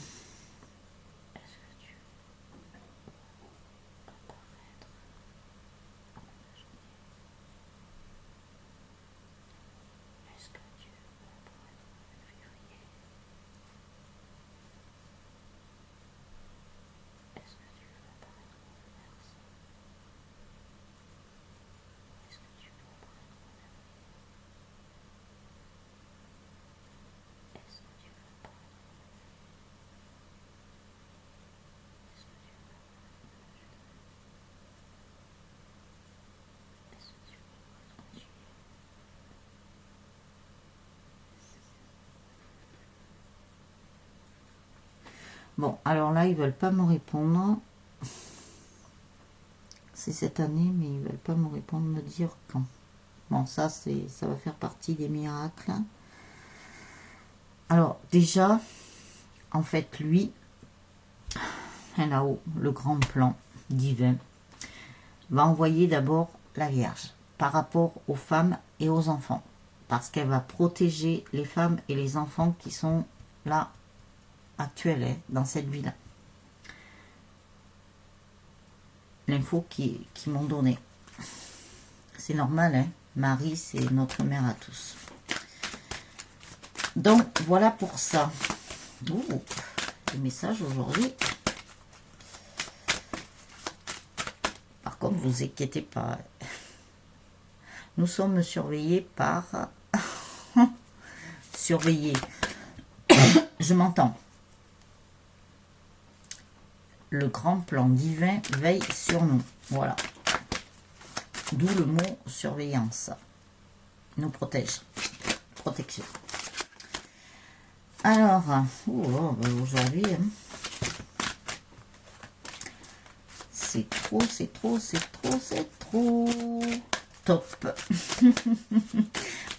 Bon, alors là, ils veulent pas me répondre. C'est cette année, mais ils veulent pas me répondre, me dire quand. Bon, ça va faire partie des miracles. Alors, déjà, en fait, lui, là-haut, le grand plan divin, va envoyer d'abord la Vierge par rapport aux femmes et aux enfants. Parce qu'elle va protéger les femmes et les enfants qui sont là, actuels, dans cette vie-là. L'info qu'ils m'ont donné. C'est normal, Marie, c'est notre mère à tous. Donc, voilà pour ça. Ouh, le message aujourd'hui. Par contre, vous inquiétez pas. Nous sommes surveillés par... surveillés. Je m'entends. Le grand plan divin veille sur nous. Voilà. D'où le mot surveillance. Nous protège. Protection. Alors, aujourd'hui, c'est trop top.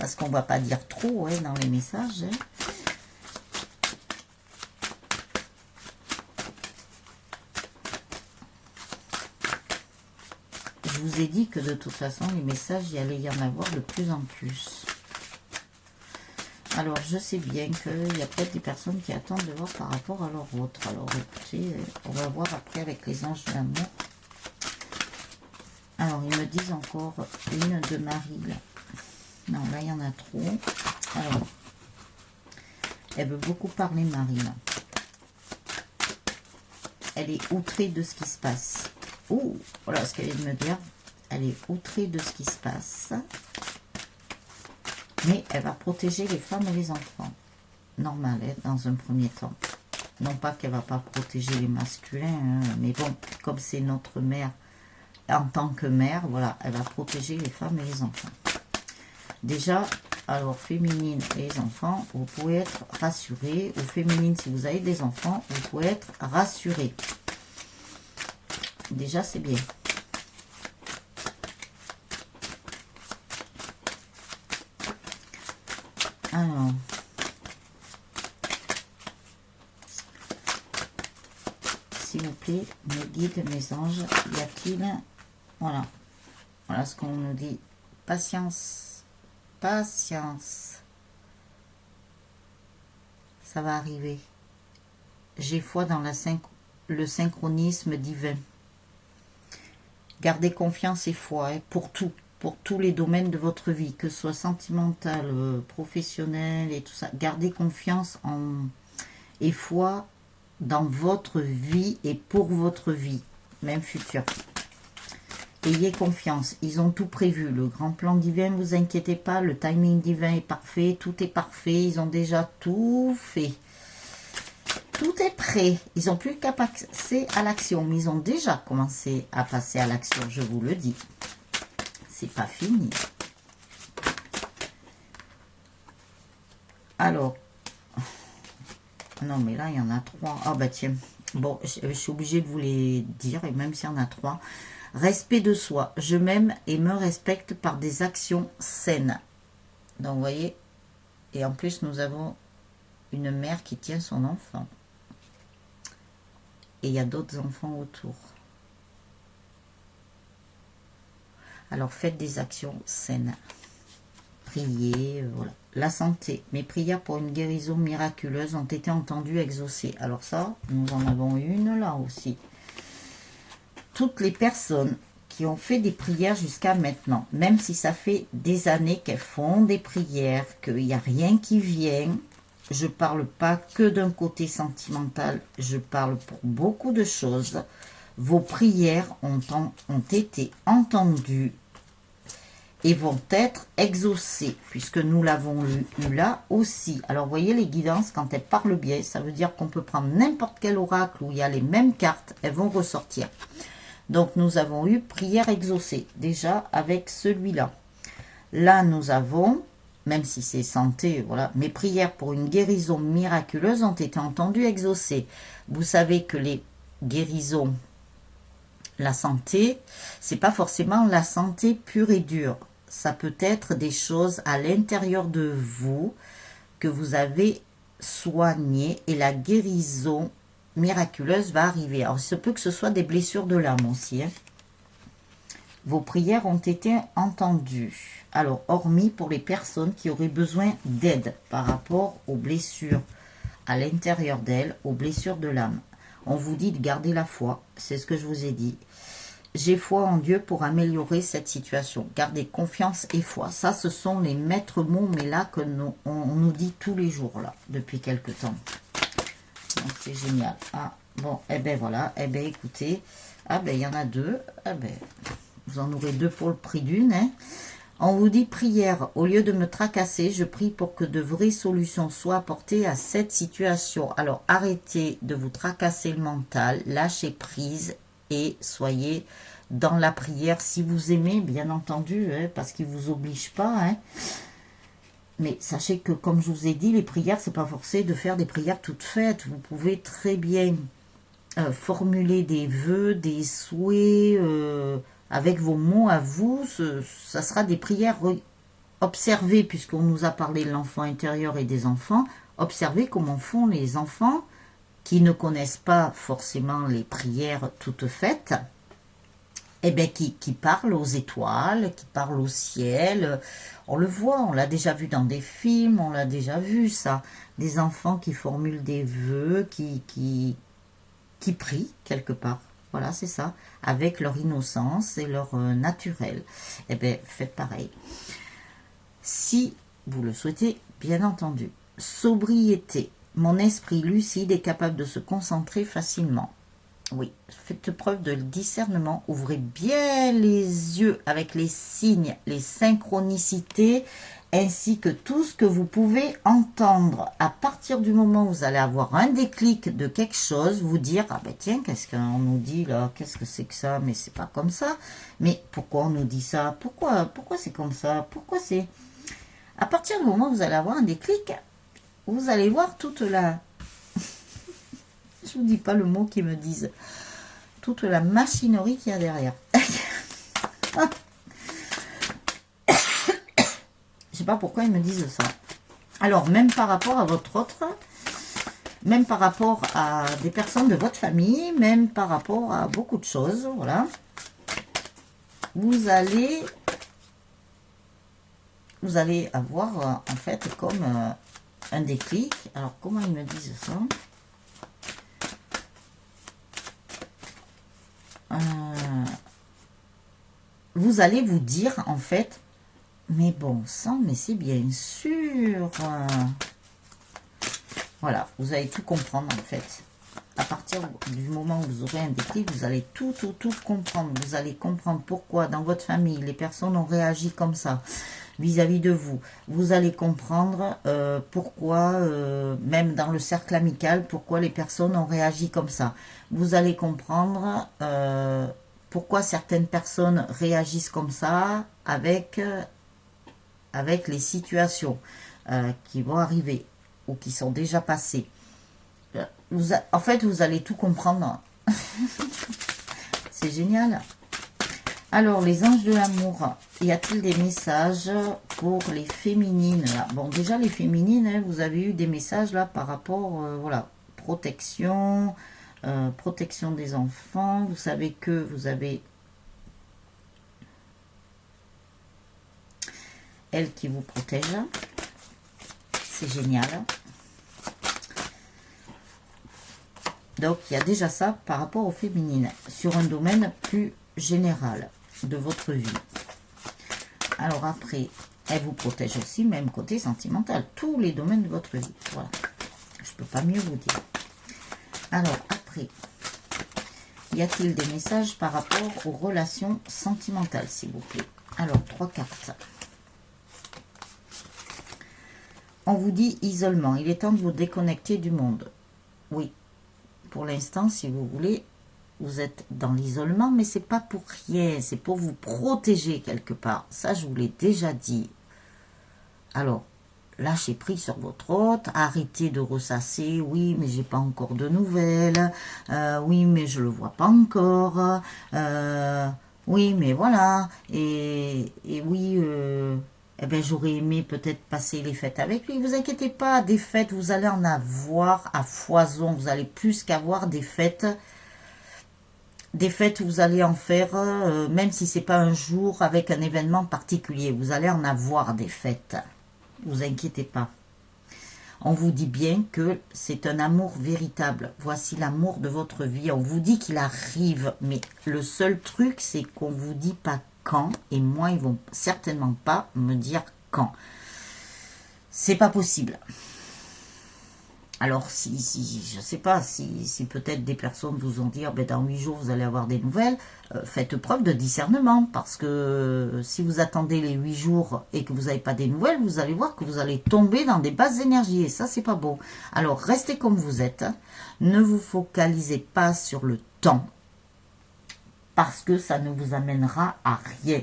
Parce qu'on va pas dire trop dans les messages. Je vous ai dit que de toute façon, les messages, il allait y en avoir de plus en plus. Alors, je sais bien qu'il y a peut-être des personnes qui attendent de voir par rapport à leur autre. Alors, écoutez, on va voir après avec les anges de l'amour. Alors, Alors, ils me disent encore une de Marie, là. Non, là, il y en a trop. Alors, elle veut beaucoup parler, Marie, là. Elle est outrée de ce qui se passe. Oh, voilà ce qu'elle vient de me dire. Elle est outrée de ce qui se passe. Mais elle va protéger les femmes et les enfants. Normal, hein, dans un premier temps. Non pas qu'elle ne va pas protéger les masculins, hein, mais bon, comme c'est notre mère, en tant que mère, voilà, elle va protéger les femmes et les enfants. Déjà, alors féminine et les enfants, vous pouvez être rassurés. Ou féminine, si vous avez des enfants, vous pouvez être rassurés. Déjà, c'est bien. Alors, s'il vous plaît, mes guides, mes anges, y a-t-il... Voilà. Voilà ce qu'on nous dit. Patience. Patience. Ça va arriver. J'ai foi dans le synchronisme divin. Gardez confiance et foi, hein, pour tout. Pour tous les domaines de votre vie, que ce soit sentimental, professionnel et tout ça. Gardez confiance et foi dans votre vie et pour votre vie, même future. Ayez confiance, ils ont tout prévu. Le grand plan divin, ne vous inquiétez pas, le timing divin est parfait, tout est parfait, ils ont déjà tout fait. Tout est prêt, ils n'ont plus qu'à passer à l'action, mais ils ont déjà commencé à passer à l'action, je vous le dis. C'est pas fini. Alors, non mais là il y en a 3. Ah bah tiens, bon, je suis obligée de vous les dire, et même s'il y en a 3. Respect de soi, je m'aime et me respecte par des actions saines. Donc vous voyez, et en plus nous avons une mère qui tient son enfant. Et il y a d'autres enfants autour. Alors faites des actions saines. Priez, voilà. La santé. Mes prières pour une guérison miraculeuse ont été entendues, exaucées. Alors ça, nous en avons une là aussi. Toutes les personnes qui ont fait des prières jusqu'à maintenant, même si ça fait des années qu'elles font des prières, qu'il n'y a rien qui vient, je ne parle pas que d'un côté sentimental, je parle pour beaucoup de choses. Vos prières ont été entendues et vont être exaucées, puisque nous l'avons eu là aussi. Alors, vous voyez, les guidances, quand elles parlent bien, ça veut dire qu'on peut prendre n'importe quel oracle où il y a les mêmes cartes, elles vont ressortir. Donc, nous avons eu prière exaucée, déjà avec celui-là. Là, nous avons, même si c'est santé, voilà, mes prières pour une guérison miraculeuse ont été entendues, exaucées. Vous savez que les guérisons, la santé, c'est pas forcément la santé pure et dure. Ça peut être des choses à l'intérieur de vous que vous avez soignées et la guérison miraculeuse va arriver. Alors, il se peut que ce soit des blessures de l'âme aussi. Hein. Vos prières ont été entendues. Alors, hormis pour les personnes qui auraient besoin d'aide par rapport aux blessures à l'intérieur d'elles, aux blessures de l'âme. On vous dit de garder la foi, c'est ce que je vous ai dit. J'ai foi en Dieu pour améliorer cette situation. Gardez confiance et foi. Ça, ce sont les maîtres mots, mais là, que on nous dit tous les jours, là, depuis quelque temps. Donc, c'est génial. Ah, bon, eh ben voilà. Eh ben écoutez, ah ben il y en a 2. Ah ben, vous en aurez 2 pour le prix d'une. Hein. On vous dit prière. Au lieu de me tracasser, je prie pour que de vraies solutions soient apportées à cette situation. Alors, arrêtez de vous tracasser le mental, lâchez prise et soyez dans la prière si vous aimez, bien entendu, hein, parce qu'il ne vous oblige pas. Hein. Mais sachez que, comme je vous ai dit, les prières, c'est pas forcé de faire des prières toutes faites. Vous pouvez très bien formuler des vœux, des souhaits, avec vos mots à vous. Ça sera des prières observées, puisqu'on nous a parlé de l'enfant intérieur et des enfants. Observez comment font les enfants qui ne connaissent pas forcément les prières toutes faites, eh bien, qui parlent aux étoiles, qui parlent au ciel. On le voit, on l'a déjà vu dans des films, on l'a déjà vu ça. Des enfants qui formulent des vœux, qui prient quelque part. voilà, c'est ça, avec leur innocence et leur naturel. Eh bien, faites pareil. Si vous le souhaitez, bien entendu. Sobriété. Mon esprit lucide est capable de se concentrer facilement. Oui, faites preuve de discernement, ouvrez bien les yeux avec les signes, les synchronicités, ainsi que tout ce que vous pouvez entendre. À partir du moment où vous allez avoir un déclic de quelque chose, vous dire, ah ben tiens, qu'est-ce qu'on nous dit là, qu'est-ce que c'est que ça, mais c'est pas comme ça, mais pourquoi on nous dit ça, pourquoi c'est comme ça, pourquoi c'est... À partir du moment où vous allez avoir un déclic, vous allez voir toute la... Je vous dis pas le mot qu'ils me disent. Toute la machinerie qu'il y a derrière. Je sais pas pourquoi ils me disent ça. Alors, même par rapport à votre autre, même par rapport à des personnes de votre famille, même par rapport à beaucoup de choses, voilà. Vous allez avoir, en fait, comme un déclic. Alors, comment ils me disent ça ? Vous allez vous dire, en fait, mais bon sang, mais c'est bien sûr. Voilà, vous allez tout comprendre, en fait. À partir du moment où vous aurez un déclic, vous allez tout comprendre. Vous allez comprendre pourquoi, dans votre famille, les personnes ont réagi comme ça vis-à-vis de vous. Vous allez comprendre pourquoi, même dans le cercle amical, pourquoi les personnes ont réagi comme ça. Vous allez comprendre pourquoi certaines personnes réagissent comme ça avec les situations qui vont arriver ou qui sont déjà passées. En fait, vous allez tout comprendre. C'est génial. Alors, les anges de l'amour, y a-t-il des messages pour les féminines là? Bon, déjà, les féminines, hein, vous avez eu des messages là par rapport, voilà, protection, protection des enfants. Vous savez que vous avez elle qui vous protège. C'est génial. Donc, il y a déjà ça par rapport aux féminines, sur un domaine plus général de votre vie. Alors après, elle vous protège aussi, même côté sentimental, tous les domaines de votre vie. Voilà, je ne peux pas mieux vous dire. Alors après, y a-t-il des messages par rapport aux relations sentimentales, s'il vous plaît? Alors, 3 cartes. On vous dit isolement, il est temps de vous déconnecter du monde. Oui, pour l'instant, si vous voulez, vous êtes dans l'isolement, mais c'est pas pour rien, c'est pour vous protéger quelque part. Ça, je vous l'ai déjà dit. Alors, lâchez prise sur votre hôte, arrêtez de ressasser. Oui, mais j'ai pas encore de nouvelles. Oui, mais je le vois pas encore. Oui, mais voilà. Et oui, eh ben, j'aurais aimé peut-être passer les fêtes avec lui. Vous inquiétez pas, des fêtes, vous allez en avoir à foison. Vous allez plus qu'avoir des fêtes. Des fêtes, vous allez en faire, même si c'est pas un jour avec un événement particulier. Vous allez en avoir des fêtes. Vous inquiétez pas. On vous dit bien que c'est un amour véritable. Voici l'amour de votre vie. On vous dit qu'il arrive, mais le seul truc, c'est qu'on vous dit pas quand. Et moi, ils vont certainement pas me dire quand. C'est pas possible. Alors, je ne sais pas, si peut-être des personnes vous ont dit, ben, dans 8 jours, vous allez avoir des nouvelles, faites preuve de discernement, parce que si vous attendez les 8 jours et que vous n'avez pas des nouvelles, vous allez voir que vous allez tomber dans des basses énergies, et ça, c'est pas beau. Alors, restez comme vous êtes, ne vous focalisez pas sur le temps, parce que ça ne vous amènera à rien.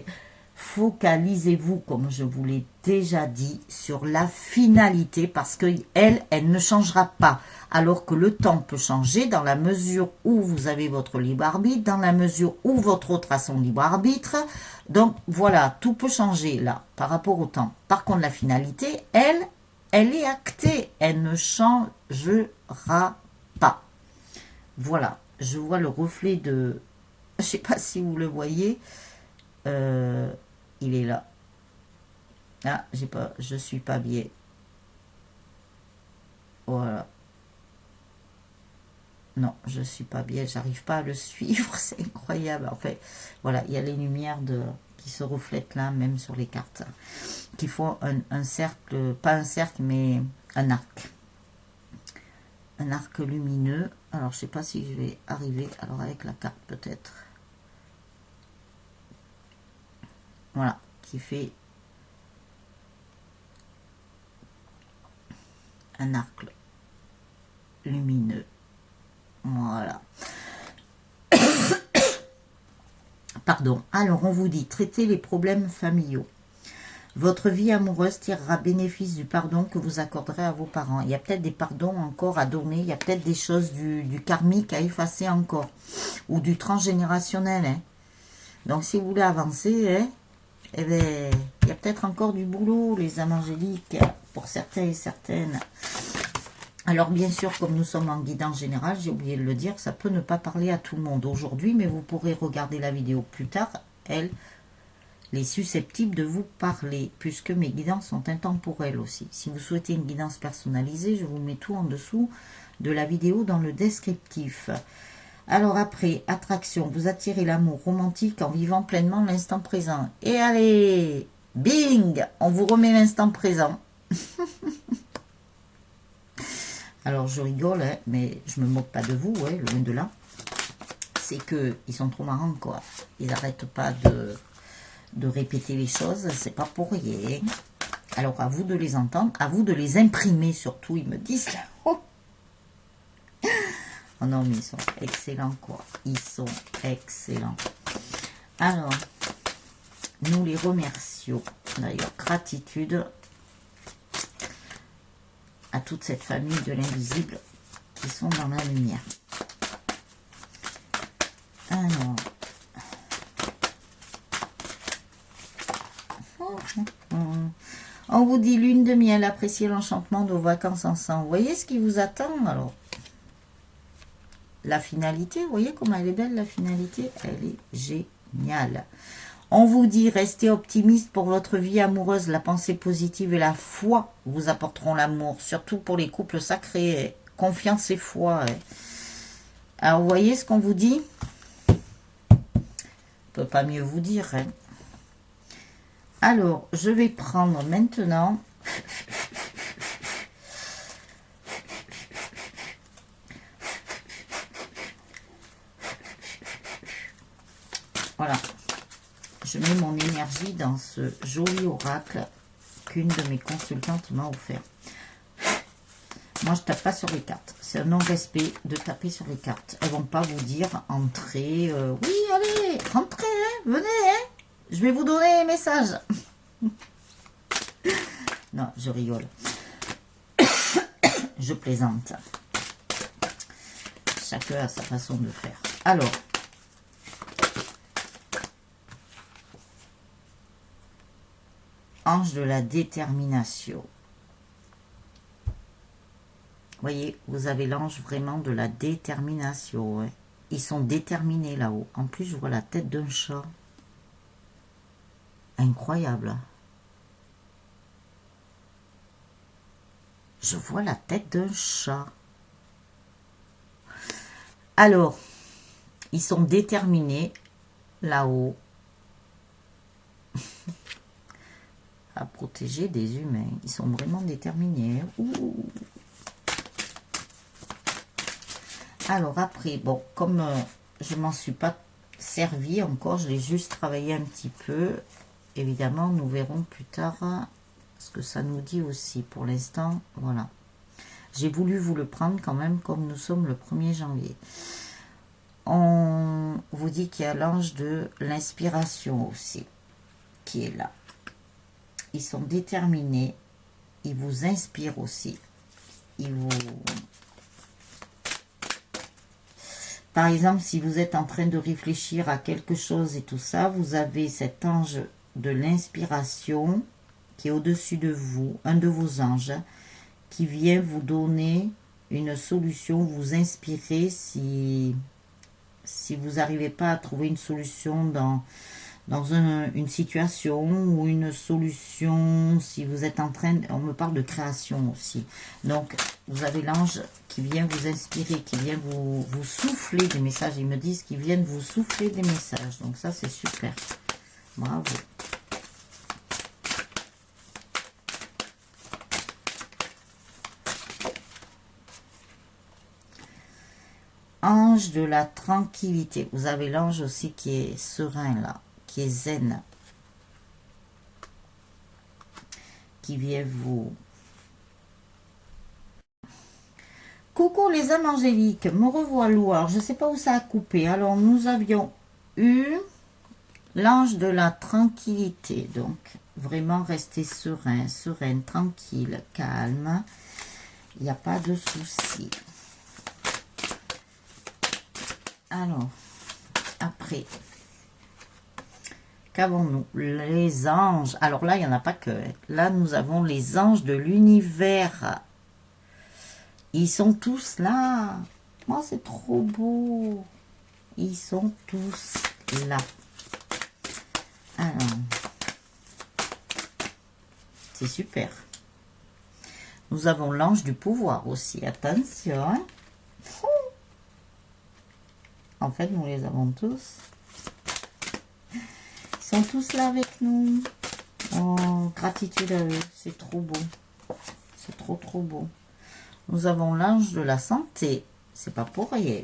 Focalisez-vous, comme je vous l'ai déjà dit, sur la finalité, parce que elle ne changera pas. Alors que le temps peut changer dans la mesure où vous avez votre libre arbitre, dans la mesure où votre autre a son libre arbitre. Donc voilà, tout peut changer là, par rapport au temps. Par contre, la finalité, elle est actée. Elle ne changera pas. Voilà, je vois le reflet de... Je ne sais pas si vous le voyez. Il est là. Ah, je suis pas bien. Voilà. Non, je suis pas bien, j'arrive pas à le suivre, c'est incroyable. En fait, voilà, il y a les lumières qui se reflètent là, même sur les cartes, qui font un cercle, pas un cercle, mais un arc. Un arc lumineux. Alors, je sais pas si je vais arriver, alors avec la carte peut-être. Voilà, qui fait un arc lumineux. Voilà. Pardon. Alors, on vous dit, traitez les problèmes familiaux. Votre vie amoureuse tirera bénéfice du pardon que vous accorderez à vos parents. Il y a peut-être des pardons encore à donner. Il y a peut-être des choses du karmique à effacer encore. Ou du transgénérationnel. Hein. Donc, si vous voulez avancer, hein, eh bien, il y a peut-être encore du boulot, les âmes angéliques, pour certains et certaines. Alors, bien sûr, comme nous sommes en guidance générale, j'ai oublié de le dire, ça peut ne pas parler à tout le monde aujourd'hui, mais vous pourrez regarder la vidéo plus tard. Elle est susceptible de vous parler, puisque mes guidances sont intemporelles aussi. Si vous souhaitez une guidance personnalisée, je vous mets tout en dessous de la vidéo dans le descriptif. Alors après, attraction, vous attirez l'amour romantique en vivant pleinement l'instant présent. Et allez, bing, on vous remet l'instant présent. Alors je rigole, hein, mais je me moque pas de vous, hein, loin de là. C'est que ils sont trop marrants, quoi. Ils n'arrêtent pas de répéter les choses, c'est pas pour rien. Alors à vous de les entendre, à vous de les imprimer surtout, ils me disent là. Oh non, mais ils sont excellents, quoi. Ils sont excellents. Alors, nous les remercions. D'ailleurs, gratitude à toute cette famille de l'invisible qui sont dans la lumière. Alors, on vous dit lune de miel, appréciez l'enchantement de vos vacances ensemble. Vous voyez ce qui vous attend alors? La finalité, vous voyez comment elle est belle la finalité? Elle est géniale. On vous dit, restez optimiste pour votre vie amoureuse. La pensée positive et la foi vous apporteront l'amour. Surtout pour les couples sacrés. Confiance et foi. Alors, vous voyez ce qu'on vous dit? Je ne peux pas mieux vous dire. Hein. Alors, je vais prendre maintenant... Voilà. Je mets mon énergie dans ce joli oracle qu'une de mes consultantes m'a offert. Moi, je tape pas sur les cartes. C'est un non-respect de taper sur les cartes. Elles vont pas vous dire entrez. Oui, allez, rentrez, hein, venez, hein. Je vais vous donner les messages. Non, je rigole. Je plaisante. Chacun a sa façon de faire. Alors. Ange de la détermination. Voyez, vous avez l'ange vraiment de la détermination. Ouais. Ils sont déterminés là-haut. En plus, je vois la tête d'un chat. Incroyable. Je vois la tête d'un chat. Alors, ils sont déterminés là-haut à protéger des humains. Ils sont vraiment déterminés. Ouh. Alors après, bon, comme je m'en suis pas servi encore, je l'ai juste travaillé un petit peu. Évidemment, nous verrons plus tard ce que ça nous dit aussi. Pour l'instant, voilà. J'ai voulu vous le prendre quand même comme nous sommes le 1er janvier. On vous dit qu'il y a l'ange de l'inspiration aussi qui est là. Ils sont déterminés. Ils vous inspirent aussi. Ils vous... Par exemple, si vous êtes en train de réfléchir à quelque chose et tout ça, vous avez cet ange de l'inspiration qui est au-dessus de vous, un de vos anges, qui vient vous donner une solution, vous inspirer si vous n'arrivez pas à trouver une solution dans une situation ou une solution, si vous êtes en train, on me parle de création aussi. Donc, vous avez l'ange qui vient vous inspirer, qui vient vous souffler des messages. Ils me disent qu'ils viennent vous souffler des messages. Donc ça, c'est super. Bravo. Ange de la tranquillité. Vous avez l'ange aussi qui est serein là, qui est zen. Qui vient vous... Coucou les âmes angéliques, me revoilà. Je ne sais pas où ça a coupé. Alors nous avions eu l'ange de la tranquillité. Donc vraiment rester serein, sereine, tranquille, calme. Il n'y a pas de souci. Alors, après, qu'avons-nous? Les anges. Alors là, il n'y en a pas que. Là, nous avons les anges de l'univers. Ils sont tous là. Oh, c'est trop beau. Ils sont tous là. Alors, c'est super. Nous avons l'ange du pouvoir aussi. Attention. Hein. En fait, nous les avons tous. Ils sont tous là avec nous. Oh, gratitude à eux. C'est trop beau. C'est trop, trop beau. Nous avons l'ange de la santé. C'est pas pour rien.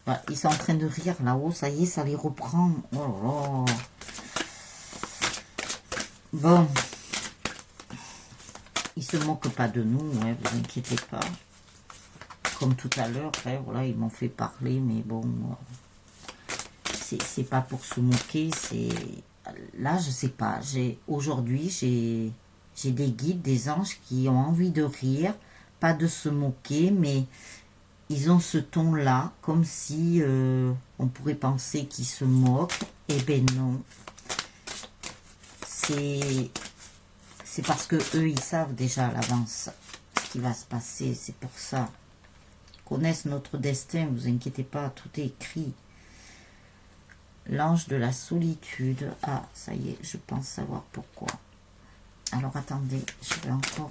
Voilà, ils sont en train de rire là-haut. Ça y est, ça les reprend. Oh là. Bon. Ils se moquent pas de nous, hein, vous inquiétez pas. Comme tout à l'heure, hein, voilà, ils m'ont fait parler, mais bon, c'est pas pour se moquer, c'est... Là, je sais pas, aujourd'hui, j'ai des guides, des anges qui ont envie de rire, pas de se moquer, mais ils ont ce ton-là, comme si on pourrait penser qu'ils se moquent. Eh ben non. C'est parce que eux, ils savent déjà à l'avance ce qui va se passer. C'est pour ça. Ils connaissent notre destin, vous inquiétez pas, tout est écrit. L'ange de la solitude. Ah, ça y est, je pense savoir pourquoi. Alors, attendez, je vais encore...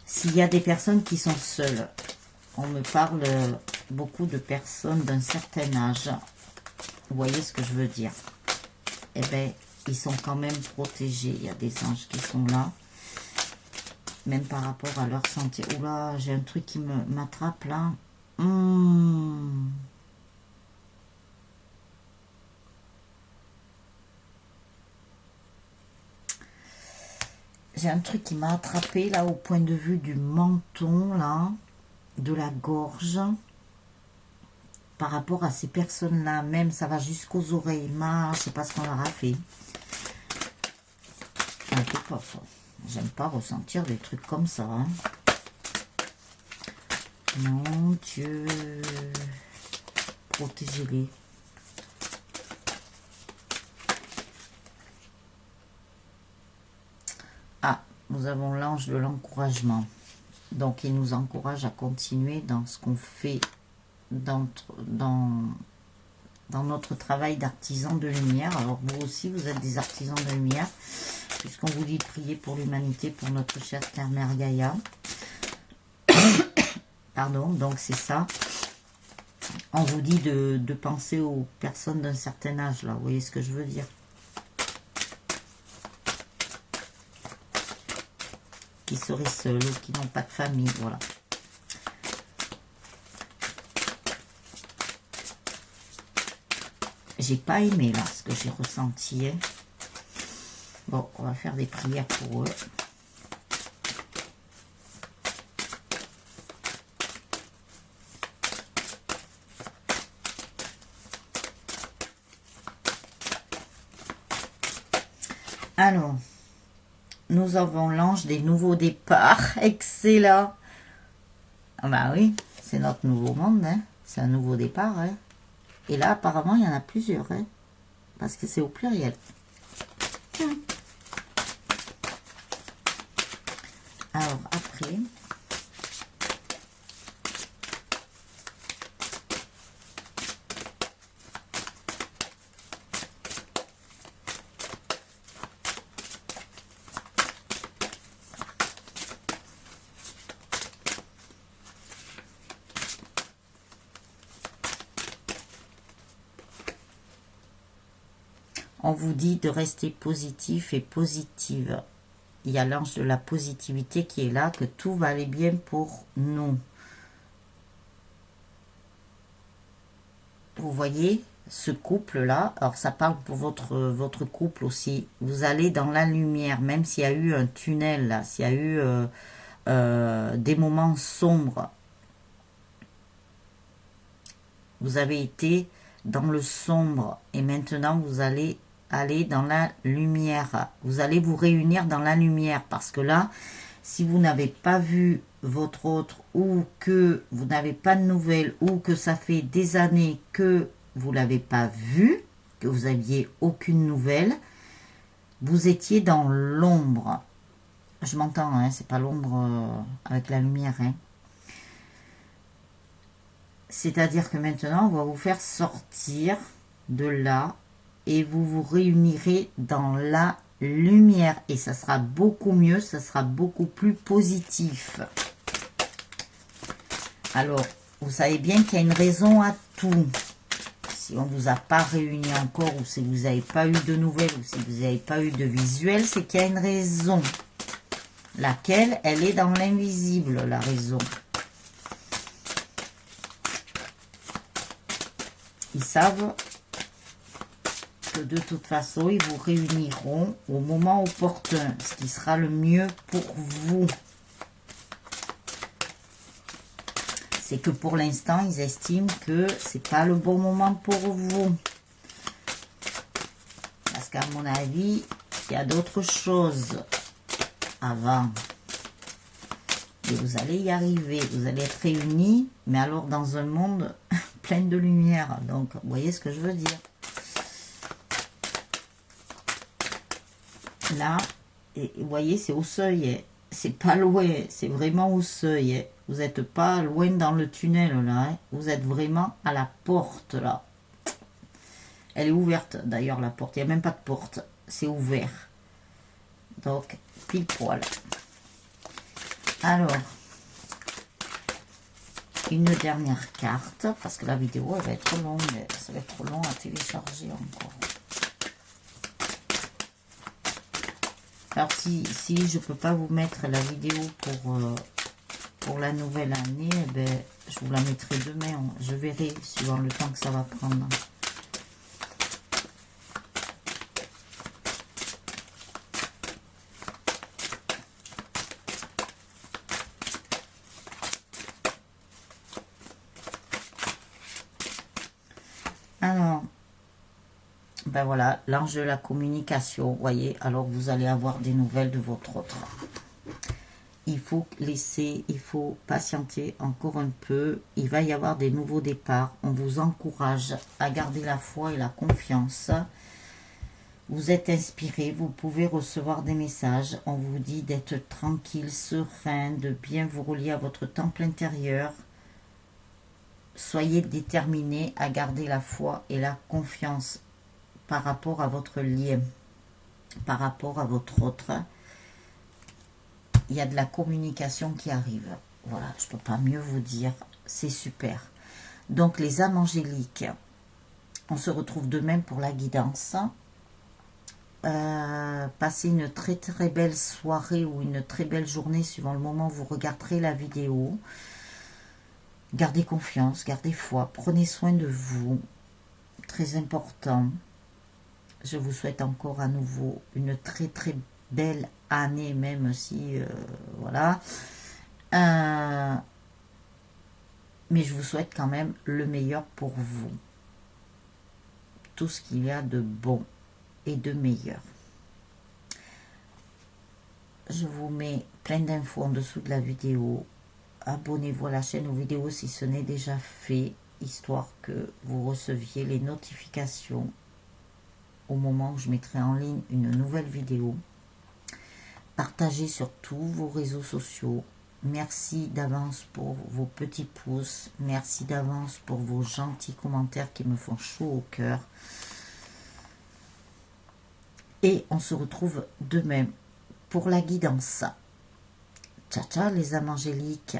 S'il y a des personnes qui sont seules, on me parle... beaucoup de personnes d'un certain âge, vous voyez ce que je veux dire, eh bien, ils sont quand même protégés. Il y a des anges qui sont là, même par rapport à leur santé. Oula, j'ai un truc qui m'attrape là. J'ai un truc qui m'a attrapé là, au point de vue du menton, là, de la gorge. Par rapport à ces personnes-là, même ça va jusqu'aux oreilles. Je sais pas ce qu'on leur a fait. Un peu pas ça. J'aime pas ressentir des trucs comme ça. Hein. Mon Dieu. Protégez-les. Ah, nous avons l'ange de l'encouragement. Donc, il nous encourage à continuer dans ce qu'on fait dans notre travail d'artisan de lumière. Alors vous aussi, vous êtes des artisans de lumière, puisqu'on vous dit de prier pour l'humanité, pour notre chère Terre-Mère Gaïa. Pardon, donc c'est ça. On vous dit de penser aux personnes d'un certain âge, là. Vous voyez ce que je veux dire? Qui seraient seuls ou qui n'ont pas de famille, voilà. J'ai pas aimé là ce que j'ai ressenti. Hein. Bon, on va faire des prières pour eux. Alors, nous avons l'ange des nouveaux départs. Excellent. Ah bah oui, c'est notre nouveau monde. Hein. C'est un nouveau départ. Hein. Et là, apparemment, il y en a plusieurs. Hein, parce que c'est au pluriel. Alors après, on vous dit de rester positif et positive. Il y a l'ange de la positivité qui est là, que tout va aller bien pour nous. Vous voyez ce couple-là, alors ça parle pour votre couple aussi. Vous allez dans la lumière, même s'il y a eu un tunnel, là, s'il y a eu des moments sombres. Vous avez été dans le sombre et maintenant vous allez aller dans la lumière. Vous allez vous réunir dans la lumière parce que là, si vous n'avez pas vu votre autre ou que vous n'avez pas de nouvelles ou que ça fait des années que vous ne l'avez pas vu, que vous n'aviez aucune nouvelle, vous étiez dans l'ombre. Je m'entends, hein, c'est pas l'ombre avec la lumière. Hein. C'est-à-dire que maintenant, on va vous faire sortir de là et vous vous réunirez dans la lumière. Et ça sera beaucoup mieux, ça sera beaucoup plus positif. Alors, vous savez bien qu'il y a une raison à tout. Si on ne vous a pas réunis encore ou si vous n'avez pas eu de nouvelles ou si vous n'avez pas eu de visuel, c'est qu'il y a une raison. Laquelle, elle est dans l'invisible, la raison. Ils savent que de toute façon, ils vous réuniront au moment opportun, ce qui sera le mieux pour vous. C'est que pour l'instant, ils estiment que c'est pas le bon moment pour vous. Parce qu'à mon avis, il y a d'autres choses avant. Et vous allez y arriver. Vous allez être réunis, mais alors dans un monde plein de lumière. Donc, vous voyez ce que je veux dire. Là, et vous voyez, c'est au seuil. C'est pas loin, c'est vraiment au seuil. Vous n'êtes pas loin dans le tunnel, là. Hein. Vous êtes vraiment à la porte, là. Elle est ouverte, d'ailleurs, la porte. Il n'y a même pas de porte. C'est ouvert. Donc, pile poil. Alors, une dernière carte, parce que la vidéo, elle va être longue. Ça va être trop long à télécharger encore. Alors, si je ne peux pas vous mettre la vidéo pour la nouvelle année, eh ben, je vous la mettrai demain. Je verrai suivant le temps que ça va prendre. Alors, ben voilà, l'ange de la communication, vous voyez, alors vous allez avoir des nouvelles de votre autre. Il faut laisser, il faut patienter encore un peu. Il va y avoir des nouveaux départs. On vous encourage à garder la foi et la confiance. Vous êtes inspiré, vous pouvez recevoir des messages. On vous dit d'être tranquille, serein, de bien vous relier à votre temple intérieur. Soyez déterminé à garder la foi et la confiance par rapport à votre lien, par rapport à votre autre. Il y a de la communication qui arrive. Voilà, je ne peux pas mieux vous dire. C'est super. Donc, les âmes angéliques, on se retrouve demain pour la guidance. Passez une très très belle soirée ou une très belle journée suivant le moment où vous regarderez la vidéo. Gardez confiance, gardez foi, prenez soin de vous. Très important. Je vous souhaite encore à nouveau une très très belle année, même si, voilà. Mais je vous souhaite quand même le meilleur pour vous. Tout ce qu'il y a de bon et de meilleur. Je vous mets plein d'infos en dessous de la vidéo. Abonnez-vous à la chaîne aux vidéos si ce n'est déjà fait, histoire que vous receviez les notifications au moment où je mettrai en ligne une nouvelle vidéo. Partagez sur tous vos réseaux sociaux. Merci d'avance pour vos petits pouces. Merci d'avance pour vos gentils commentaires qui me font chaud au cœur. Et on se retrouve demain pour la guidance. Ciao, ciao les âmes angéliques.